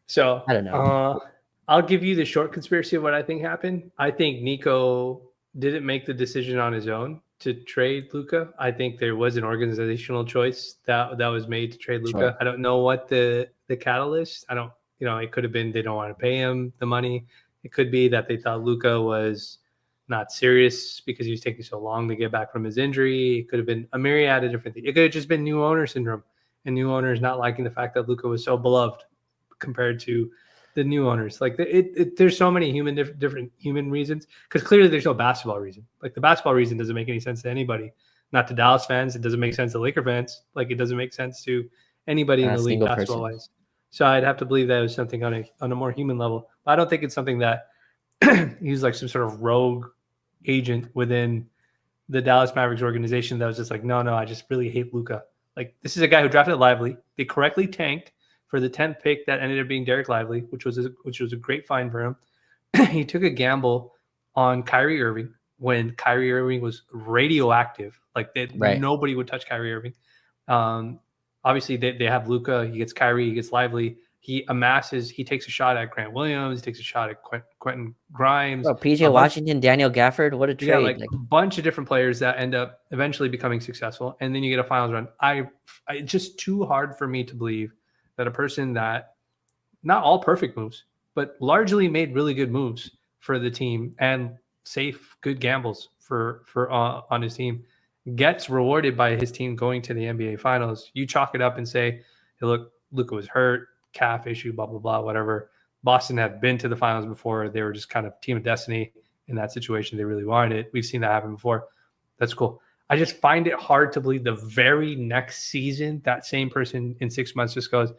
So I don't know. I'll give you the short conspiracy of what I think happened. I think Nico didn't make the decision on his own to trade Luca. I think there was an organizational choice that was made to trade Sure. Luca. I don't know what the catalyst. I don't. It could have been they don't want to pay him the money. It could be that they thought Luca was not serious because he was taking so long to get back from his injury. It could have been a myriad of different things. It could have just been new owner syndrome and new owners not liking the fact that Luca was so beloved compared to the new owners. Like there's so many different human reasons because clearly there's no basketball reason. Like the basketball reason doesn't make any sense to anybody. Not to Dallas fans. It doesn't make sense to Laker fans. Like it doesn't make sense to anybody in Not a the league single basketball person. wise. So I'd have to believe that it was something on a more human level. But I don't think it's something that he's like some sort of rogue agent within the Dallas Mavericks organization that was just like, no, I just really hate Luca. Like this is a guy who drafted Lively. They correctly tanked for the 10th pick that ended up being Derek Lively, which was a great find for him. He took a gamble on Kyrie Irving when Kyrie Irving was radioactive. Like that, Right. nobody would touch Kyrie Irving. Obviously, they have Luca. He gets Kyrie. He gets Lively. He takes a shot at Grant Williams. He takes a shot at Quentin Grimes. Bro, PJ A bunch Washington, Daniel Gafford, what a you got trade. like Like a bunch of different players that end up eventually becoming successful, and then you get a finals run. It's just too hard for me to believe that a person that not all perfect moves, but largely made really good moves for the team and safe, good gambles for on his team gets rewarded by his team going to the NBA Finals. You chalk it up and say, "Hey, look, Luka was hurt, calf issue, blah blah blah, whatever." Boston had been to the finals before; they were just kind of team of destiny in that situation. They really wanted it. We've seen that happen before. That's cool. I just find it hard to believe the very next season that same person in 6 months just goes,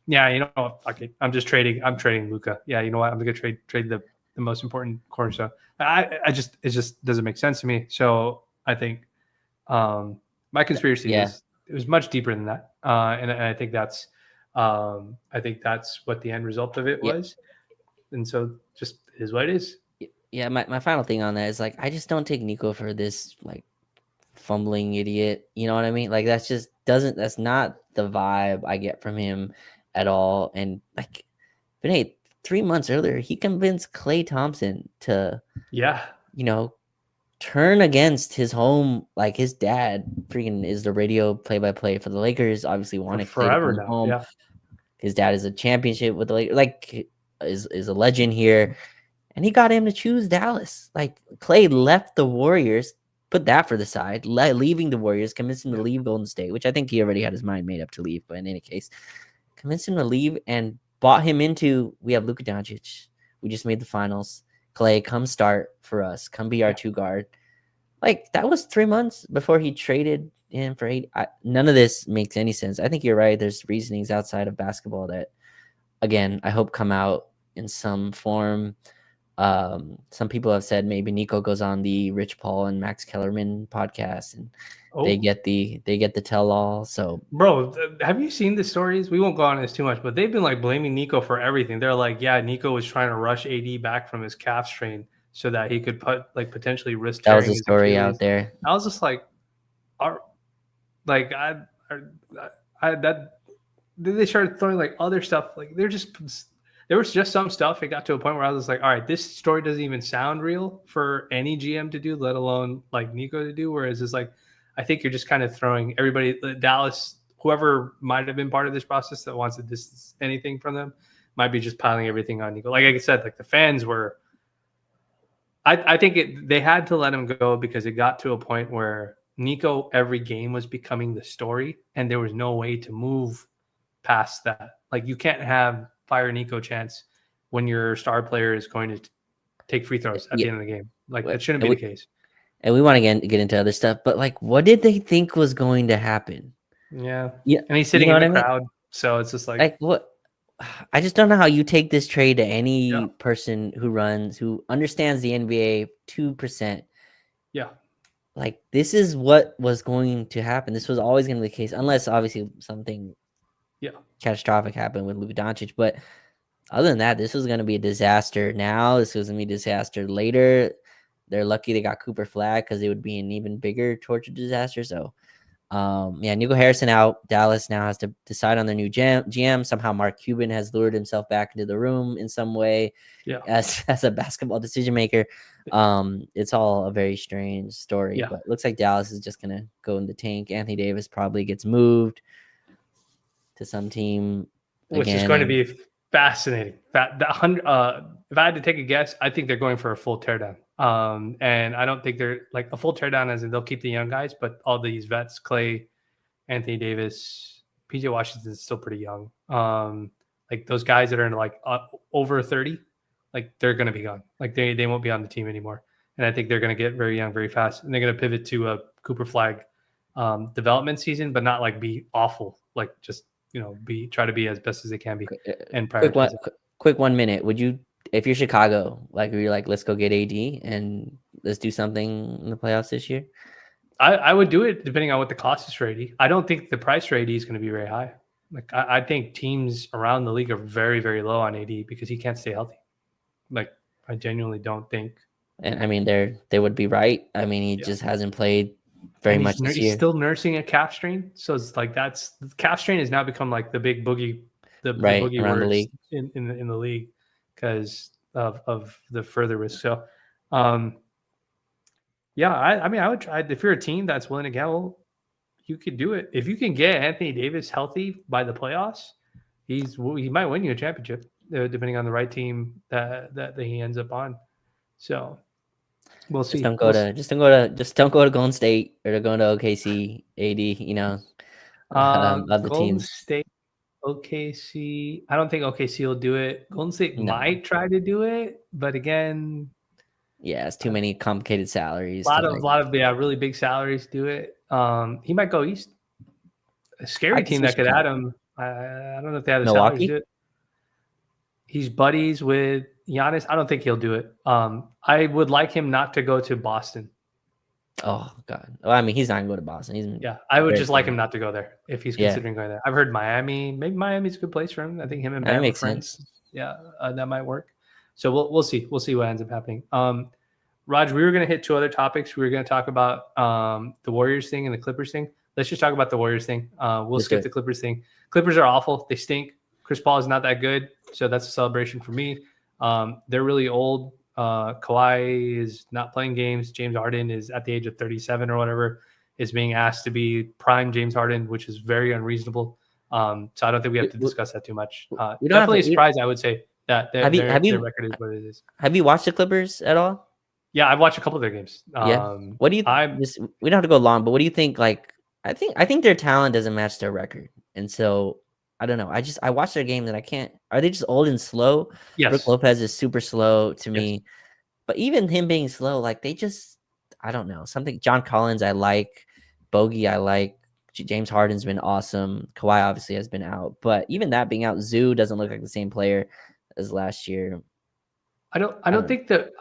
yeah, you know what, fuck it, I'm trading Luka. Yeah, you know what, I'm gonna trade the most important cornerstone. It just doesn't make sense to me. So I think my conspiracy Yeah. was, it was much deeper than that, and I think that's what the end result of it Yeah. was, and so just is what it is. Yeah. My final thing on that is like, I just don't take Nico for this like fumbling idiot. You know what I mean? Like that's not the vibe I get from him at all. And like, but hey, 3 months earlier, he convinced Klay Thompson to, Yeah, you know, turn against his home. Like his dad freaking is the radio play-by-play for the Lakers. Obviously for wanted Klay to forever come now. home. Yeah, His dad is a championship with the Lakers, like is a legend here. And he got him to choose Dallas. Like Klay left the Warriors, put that for the side, leaving the Warriors, convinced him to leave Golden State, which I think he already had his mind made up to leave. But in any case, convinced him to leave and bought him into, we have Luka Doncic. We just made the finals. Klay, come start for us. Come be our two guard. Like that was 3 months before he traded him for 8. None of this makes any sense. I think you're right. There's reasonings outside of basketball that, again, I hope come out in some form. Some people have said maybe Nico goes on the Rich Paul and Max Kellerman podcast and they get the tell all. So bro, have you seen the stories? We won't go on this too much, but they've been like blaming Nico for everything. They're like, yeah, Nico was trying to rush AD back from his calf strain so that he could potentially risk that was tearing a his story Achilles. out there. I was just like, that they started throwing like other stuff. Like there was just some stuff. It got to a point where I was like, all right, this story doesn't even sound real for any GM to do, let alone like Nico to do. Whereas it's like, I think you're just kind of throwing everybody, Dallas, whoever might have been part of this process that wants to distance anything from them, might be just piling everything on Nico. Like I said, like the fans were. I think they had to let him go because it got to a point where Nico every game was becoming the story, and there was no way to move past that. Like you can't have fire Nico chance when your star player is going to take free throws at the end of the game. Like that shouldn't be the case. And we want to get into other stuff, but like, what did they think was going to happen? Yeah. Yeah, And he's sitting you know in the what I mean? crowd, so it's just like what? I just don't know how you take this trade to any Yeah. person who understands the NBA 2%. Yeah. Like this is what was going to happen. This was always going to be the case, unless obviously something catastrophic happened with Luka Doncic. But other than that, this was going to be a disaster. Now this was going to be a disaster later. They're lucky they got Cooper Flag because it would be an even bigger torture disaster. So, Nico Harrison out. Dallas now has to decide on their new GM. Somehow Mark Cuban has lured himself back into the room in some way as a basketball decision maker. It's all a very strange story, but it looks like Dallas is just going to go in the tank. Anthony Davis probably gets moved to some team which is going to be fascinating. If I had to take a guess, I think they're going for a full teardown. And I don't think they're like a full teardown as in they'll keep the young guys, but all these vets, Klay, Anthony Davis, PJ Washington is still pretty young. Like those guys that are in like over 30, like they're going to be gone. Like they won't be on the team anymore. And I think they're going to get very young very fast. And they're going to pivot to a Cooper Flag development season, but not like be awful. Like just, try to be as best as they can be. And quick 1 minute. Would you, if you're Chicago, like you're like, let's go get AD and let's do something in the playoffs this year? I would do it depending on what the cost is for AD. I don't think the price for AD is going to be very high. Like I think teams around the league are very, very low on AD because he can't stay healthy. Like I genuinely don't think. And I mean, they would be right. I mean, he just hasn't played very much this year. He's still nursing a calf strain, so it's like calf strain has now become like the big boogie, the boogie around words the league in the league because of the further risk. So, I mean, I would try. If you're a team that's willing to gamble, you could do it. If you can get Anthony Davis healthy by the playoffs, he might win you a championship, depending on the right team that he ends up on. So we'll see. Just don't go to Golden State or go to OKC. AD, of the Golden teams. State, OKC. I don't think OKC will do it. Golden State might try to do it, but again, Yeah, it's too many complicated salaries. A Stuff like that. lot of really big salaries do it. He might go east. A I scary could team see that could add Chicago. him. I don't know if they have the salaries to do Milwaukee. it. He's buddies with Giannis. I don't think he'll do it. I would like him not to go to Boston. Oh God. Well, I mean, he's not gonna go to Boston. He's Yeah, I would very just like good. him not to go there if he's Yeah, considering going there. I've heard Miami. Maybe Miami's a good place for him. I think him and that Bam are makes sense. friends. Yeah, that might work. So we'll see. We'll see what ends up happening. Raj, we were going to hit two other topics. We were going to talk about the Warriors thing and the Clippers thing. Let's just talk about the Warriors thing. We'll Let's do skip it. the Clippers thing. Clippers are awful. They stink. Chris Paul is not that good, so that's a celebration for me. They're really old. Kawhi is not playing games. James Harden is at the age of 37 or whatever, is being asked to be prime James Harden, which is very unreasonable. So I don't think we have to discuss that too much. We don't have Definitely a to. surprise, I would say, that their Have record is what it is. have you watched the Clippers at all? Yeah, I've watched a couple of their games. Yeah. What do you? We don't have to go long, but what do you think? Like, I think their talent doesn't match their record, and so I don't know. I watched their games and I can't. Are they just old and slow? Yes. Brook Lopez is super slow to Yes. me, but even him being slow, like they just, I don't know, something. John Collins, I like. Bogey, I like. James Harden's been awesome. Kawhi obviously has been out, but even that being out, Zoo doesn't look like the same player as last year. I don't think the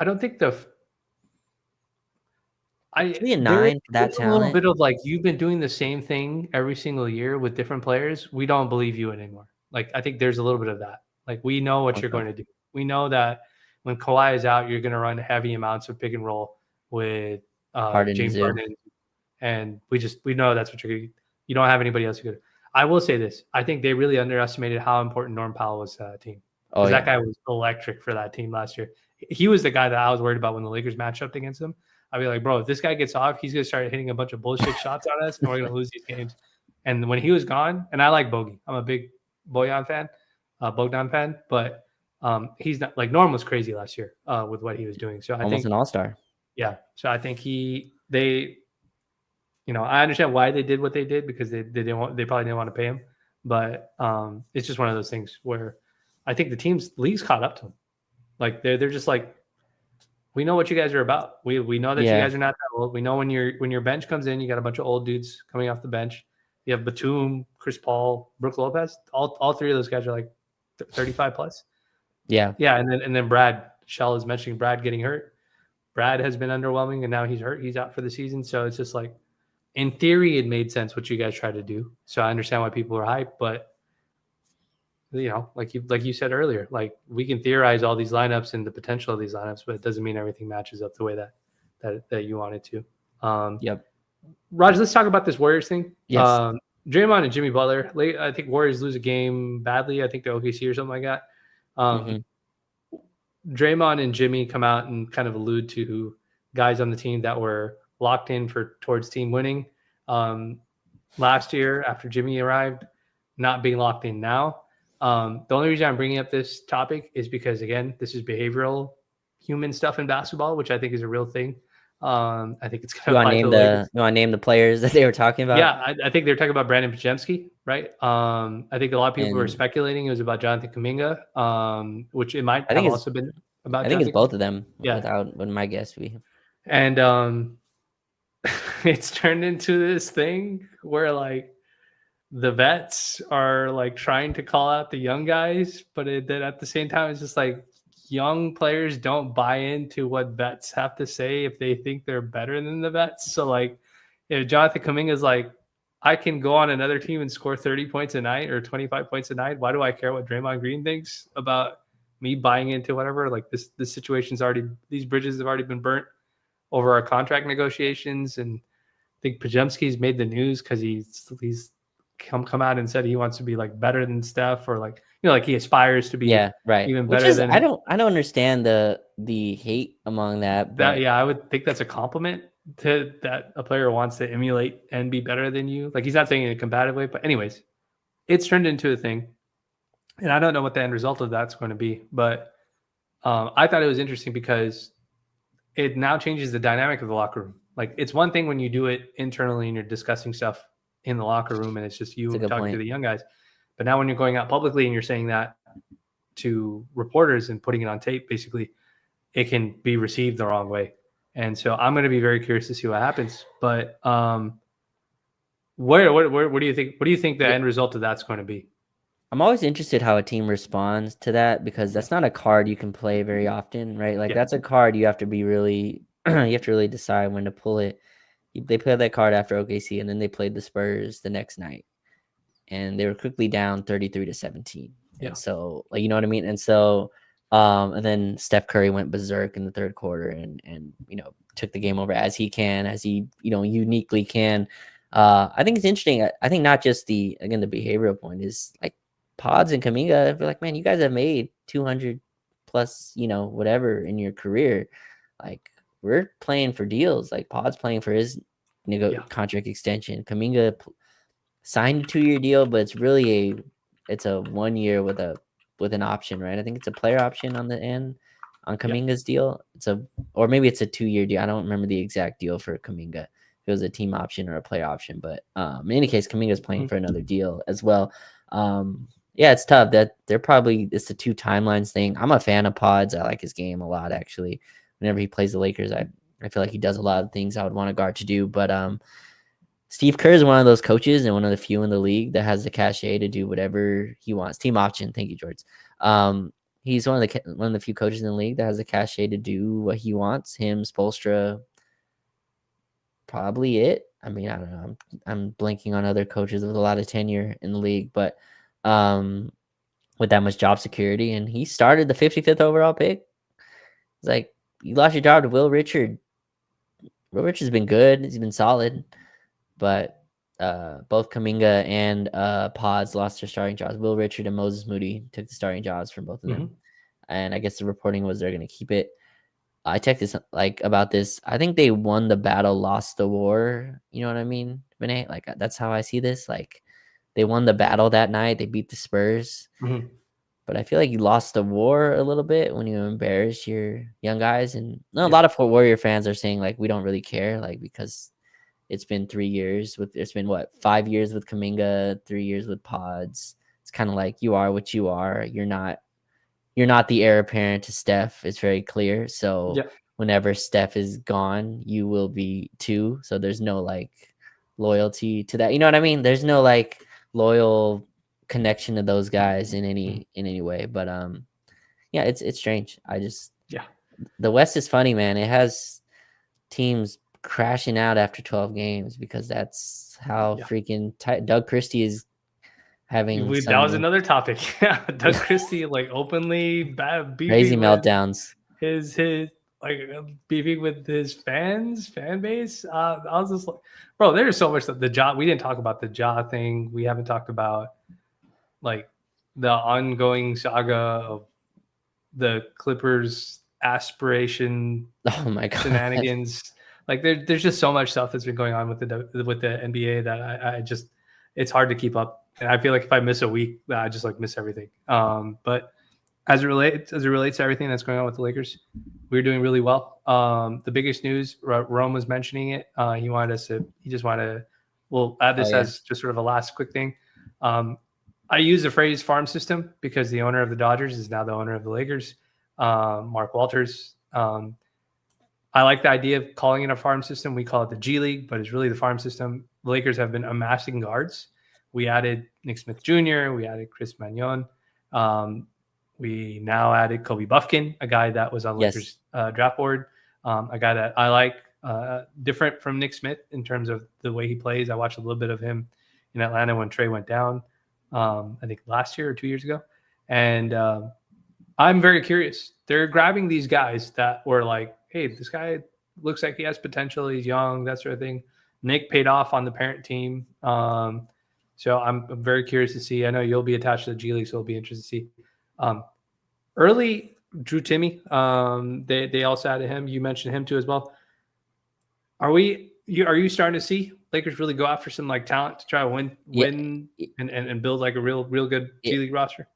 To be a there is 9 for that a little talent. bit of like, you've been doing the same thing every single year with different players. We don't believe you anymore. Like, I think there's a little bit of that. Like, we know what you're going to do. We know that when Kawhi is out, you're going to run heavy amounts of pick and roll with James Harden, and we know that's what you're going to. You don't have anybody else who could. I will say this: I think they really underestimated how important Norm Powell was to that team. Because that guy was electric for that team last year. He was the guy that I was worried about when the Lakers matched up against him. I'd be like, bro, if this guy gets off, he's going to start hitting a bunch of bullshit shots on us, and we're going to lose these games. And when he was gone, and I like Bogey. I'm a big Bogdan fan, but he's not like Norm was crazy last year with what he was doing. So I Almost think an all-star. Yeah. So I think I understand why they did what they did, because they probably didn't want to pay him. But it's just one of those things where I think the league's caught up to them. Like they're just like, we know what you guys are about. We know that you guys are not that old. We know when your bench comes in, you got a bunch of old dudes coming off the bench. You have Batum, Chris Paul, Brook Lopez. All three of those guys are like 35 plus. Yeah. Yeah. And then Brad Shell is mentioning Brad getting hurt. Brad has been underwhelming, and now he's hurt. He's out for the season. So it's just like, in theory, it made sense what you guys tried to do. So I understand why people are hyped, but like you said earlier, like we can theorize all these lineups and the potential of these lineups, but it doesn't mean everything matches up the way that you want it to. Yep. Raj, let's talk about this Warriors thing. Yes. Draymond and Jimmy Butler. I think Warriors lose a game badly. I think the OKC or something like that. Draymond and Jimmy come out and kind of allude to guys on the team that were locked in towards team winning last year after Jimmy arrived, not being locked in now. The only reason I'm bringing up this topic is because, again, this is behavioral human stuff in basketball, which I think is a real thing. I think it's going to apply to the Lakers. You want to name the players that they were talking about? Yeah, I think they're talking about Brandon Podziemski, right? I think a lot of people were speculating it was about Jonathan Kuminga, which it might have also been about. I think it's both of them. Yeah, would my guess be. And it's turned into this thing where like the vets are like trying to call out the young guys, but then at the same time, it's just like young players don't buy into what vets have to say if they think they're better than the vets. So like if Jonathan Kuminga is like, I can go on another team and score 30 points a night or 25 points a night. Why do I care what Draymond Green thinks about me buying into whatever? Like this situation's already, these bridges have already been burnt over our contract negotiations. And I think Podziemski's made the news because he's come out and said he wants to be like better than Steph, or like, like he aspires to be even better than. I don't understand the hate among that. But I would think that's a compliment to that a player wants to emulate and be better than you. Like he's not saying it in a combative way, but anyways, it's turned into a thing, and I don't know what the end result of that's going to be. But I thought it was interesting because it now changes the dynamic of the locker room. Like it's one thing when you do it internally and you're discussing stuff in the locker room and it's just you talking to the young guys. But now when you're going out publicly and you're saying that to reporters and putting it on tape, basically, it can be received the wrong way. And so I'm going to be very curious to see what happens. But what do you think? What do you think the Yeah. end result of that's going to be? I'm always interested how a team responds to that because that's not a card you can play very often, right? Like Yeah. that's a card you have to be really you have to really decide when to pull it. They played that card after OKC and then they played the Spurs the next night and they were quickly down 33-17. Yeah. And so like you know what I mean? And so and then Steph Curry went berserk in the third quarter and took the game over as he can, as he uniquely can. I think it's interesting. I think not just the behavioral point is like Pods and Kaminga, I feel like, man, you guys have made 200 plus, whatever in your career. Like we're playing for deals. Like Pod's playing for his contract extension. Kaminga signed a 2-year deal, but it's a 1 year with an option, right? I think it's a player option on the end on Kaminga's deal. Or maybe it's a 2-year deal. I don't remember the exact deal for Kaminga. If it was a team option or a player option, but in any case, Kaminga's playing for another deal as well. Yeah, it's tough that it's the two timelines thing. I'm a fan of Pods. I like his game a lot, actually. Whenever he plays the Lakers, I feel like he does a lot of things I would want a guard to do. But Steve Kerr is one of those coaches and one of the few in the league that has the cachet to do whatever he wants. Team option, thank you, George. He's one of the few coaches in the league that has the cachet to do what he wants. Him, Spoelstra, probably it. I mean, I don't know. I'm blanking on other coaches with a lot of tenure in the league, but with that much job security, and he started the 55th overall pick. It's like you lost your job to Will Richard. Will Richard's been good. He's been solid, but both Kaminga and Pods lost their starting jobs. Will Richard and Moses Moody took the starting jobs from both of them, and I guess the reporting was they're going to keep it. I checked this about this. I think they won the battle, lost the war. You know what I mean, Vinay? Like that's how I see this. Like they won the battle that night. They beat the Spurs. But I feel like you lost the war a little bit when you embarrassed your young guys. And a lot of Fort Warrior fans are saying like we don't really care, like because it's been 3 years it's been 5 years with Kaminga, 3 years with Pods. It's kind of like you are what you are. You're not the heir apparent to Steph. It's very clear. So whenever Steph is gone, you will be too. So there's no like loyalty to that. You know what I mean? There's no like loyal connection to those guys in any way. But yeah, it's strange. The West is funny, man. It has teams crashing out after 12 games because that's how freaking tight Doug Christie is having. That was another topic. Doug Christie like openly crazy meltdowns. His like beefing with his fan base. I was just like, bro, there's so much that the Ja. We didn't talk about the Ja thing. We haven't talked about like the ongoing saga of the Clippers aspiration. Oh my god, shenanigans. Like there's just so much stuff that's been going on with the NBA that I just it's hard to keep up. And I feel like if I miss a week, I just like miss everything. But as it relates to everything that's going on with the Lakers, we're doing really well. The biggest news, Rome was mentioning it. He just wanted to, we'll add this as just sort of a last quick thing. I use the phrase farm system because the owner of the Dodgers is now the owner of the Lakers, Mark Walters. I like the idea of calling it a farm system. We call it the G League, but it's really the farm system. The Lakers have been amassing guards. We added Nick Smith Jr., we added Chris Magnon. We now added Kobe Buffkin, a guy that was on Lakers draft board, a guy that I like, different from Nick Smith in terms of the way he plays. I watched a little bit of him in Atlanta when Trey went down, I think last year or 2 years ago. And I'm very curious. They're grabbing these guys that were like, hey, this guy looks like he has potential. He's young, that sort of thing. Nick paid off on the parent team. So I'm very curious to see. I know you'll be attached to the G League, so it'll be interesting to see. Early Drew Timmy, they also added him. You mentioned him too as well. Are you starting to see Lakers really go after some like talent to try to win and build like a real good G League roster?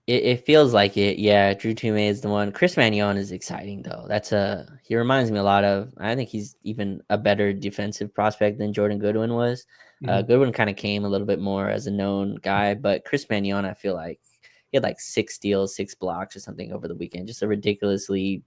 It feels like it. Yeah, Drew Timmy is the one. Chris Magnon is exciting though. He reminds me a lot of. I think he's even a better defensive prospect than Jordan Goodwin was. Goodwin kind of came a little bit more as a known guy, but Chris Magnon, I feel like he had like 6 steals, 6 blocks or something over the weekend. Just a ridiculously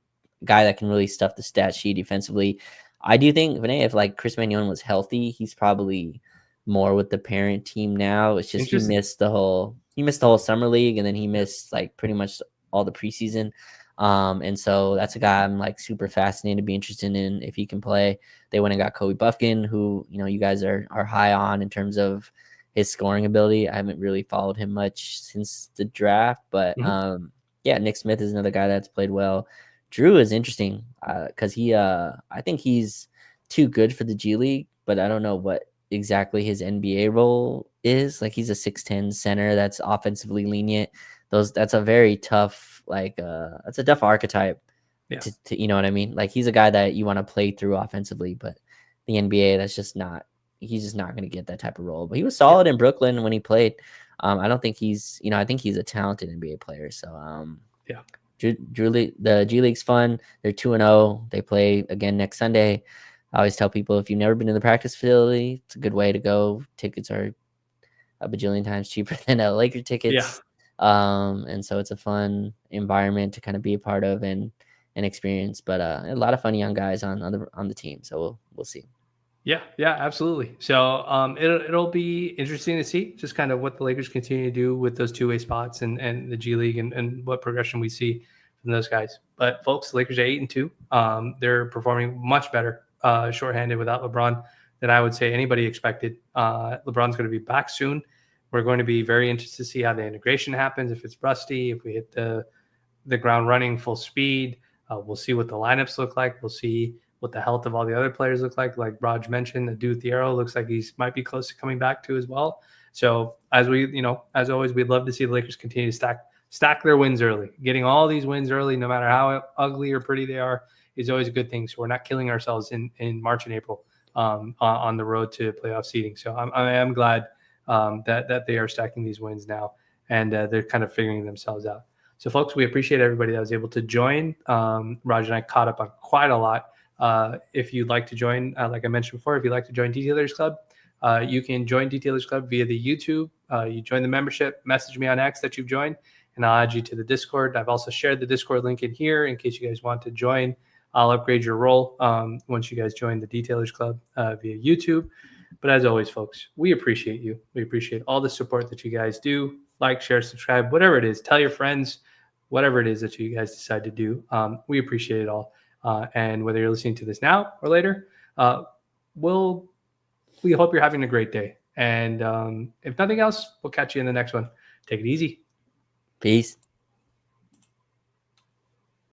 guy that can really stuff the stat sheet defensively. I do think Vinay, if like Chris Magnon was healthy, he's probably more with the parent team now. It's just he Interesting. missed the whole summer league, and then he missed like pretty much all the preseason. And so that's a guy I'm like super fascinated to be interested in if he can play. They went and got Kobe Buffkin, who you guys are high on in terms of his scoring ability. I haven't really followed him much since the draft, but yeah, Nick Smith is another guy that's played well. Drew is interesting because I think he's too good for the G League, but I don't know what exactly his NBA role is. Like he's a 6'10" center that's offensively lenient. That's a very tough, that's a tough archetype. Yeah. To you know what I mean? Like he's a guy that you want to play through offensively, but the NBA, he's just not going to get that type of role. But he was solid in Brooklyn when he played. I don't think I think he's a talented NBA player. So yeah. The G League's fun. They're 2-0. They play again next Sunday. I always tell people if you've never been to the practice facility, it's a good way to go. Tickets are a bajillion times cheaper than Laker tickets. And so it's a fun environment to kind of be a part of and experience. But a lot of fun young guys on the team. So we'll see. Yeah, absolutely. So it'll be interesting to see just kind of what the Lakers continue to do with those two-way spots and the G League and what progression we see from those guys. But folks, the Lakers are 8-2. They're performing much better shorthanded without LeBron than I would say anybody expected. LeBron's going to be back soon. We're going to be very interested to see how the integration happens. If it's rusty, if we hit the ground running full speed, we'll see what the lineups look like. We'll see what the health of all the other players look like. Like Raj mentioned, Adu Thiero looks like might be close to coming back too as well. So as always, we'd love to see the Lakers continue to stack their wins early. Getting all these wins early, no matter how ugly or pretty they are, is always a good thing. So we're not killing ourselves in March and April on the road to playoff seeding. So I am glad that they are stacking these wins now and they're kind of figuring themselves out. So folks, we appreciate everybody that was able to join. Raj and I caught up on quite a lot. If you'd like to join, like I mentioned before, if you'd like to join Detailers Club, you can join Detailers Club via the YouTube. You join the membership, message me on X that you've joined, and I'll add you to the Discord. I've also shared the Discord link in here in case you guys want to join. I'll upgrade your role once you guys join the Detailers Club via YouTube. But as always, folks, we appreciate you. We appreciate all the support that you guys do. Like, share, subscribe, whatever it is. Tell your friends, whatever it is that you guys decide to do. We appreciate it all. And whether you're listening to this now or later, we hope you're having a great day. And if nothing else, we'll catch you in the next one. Take it easy. Peace.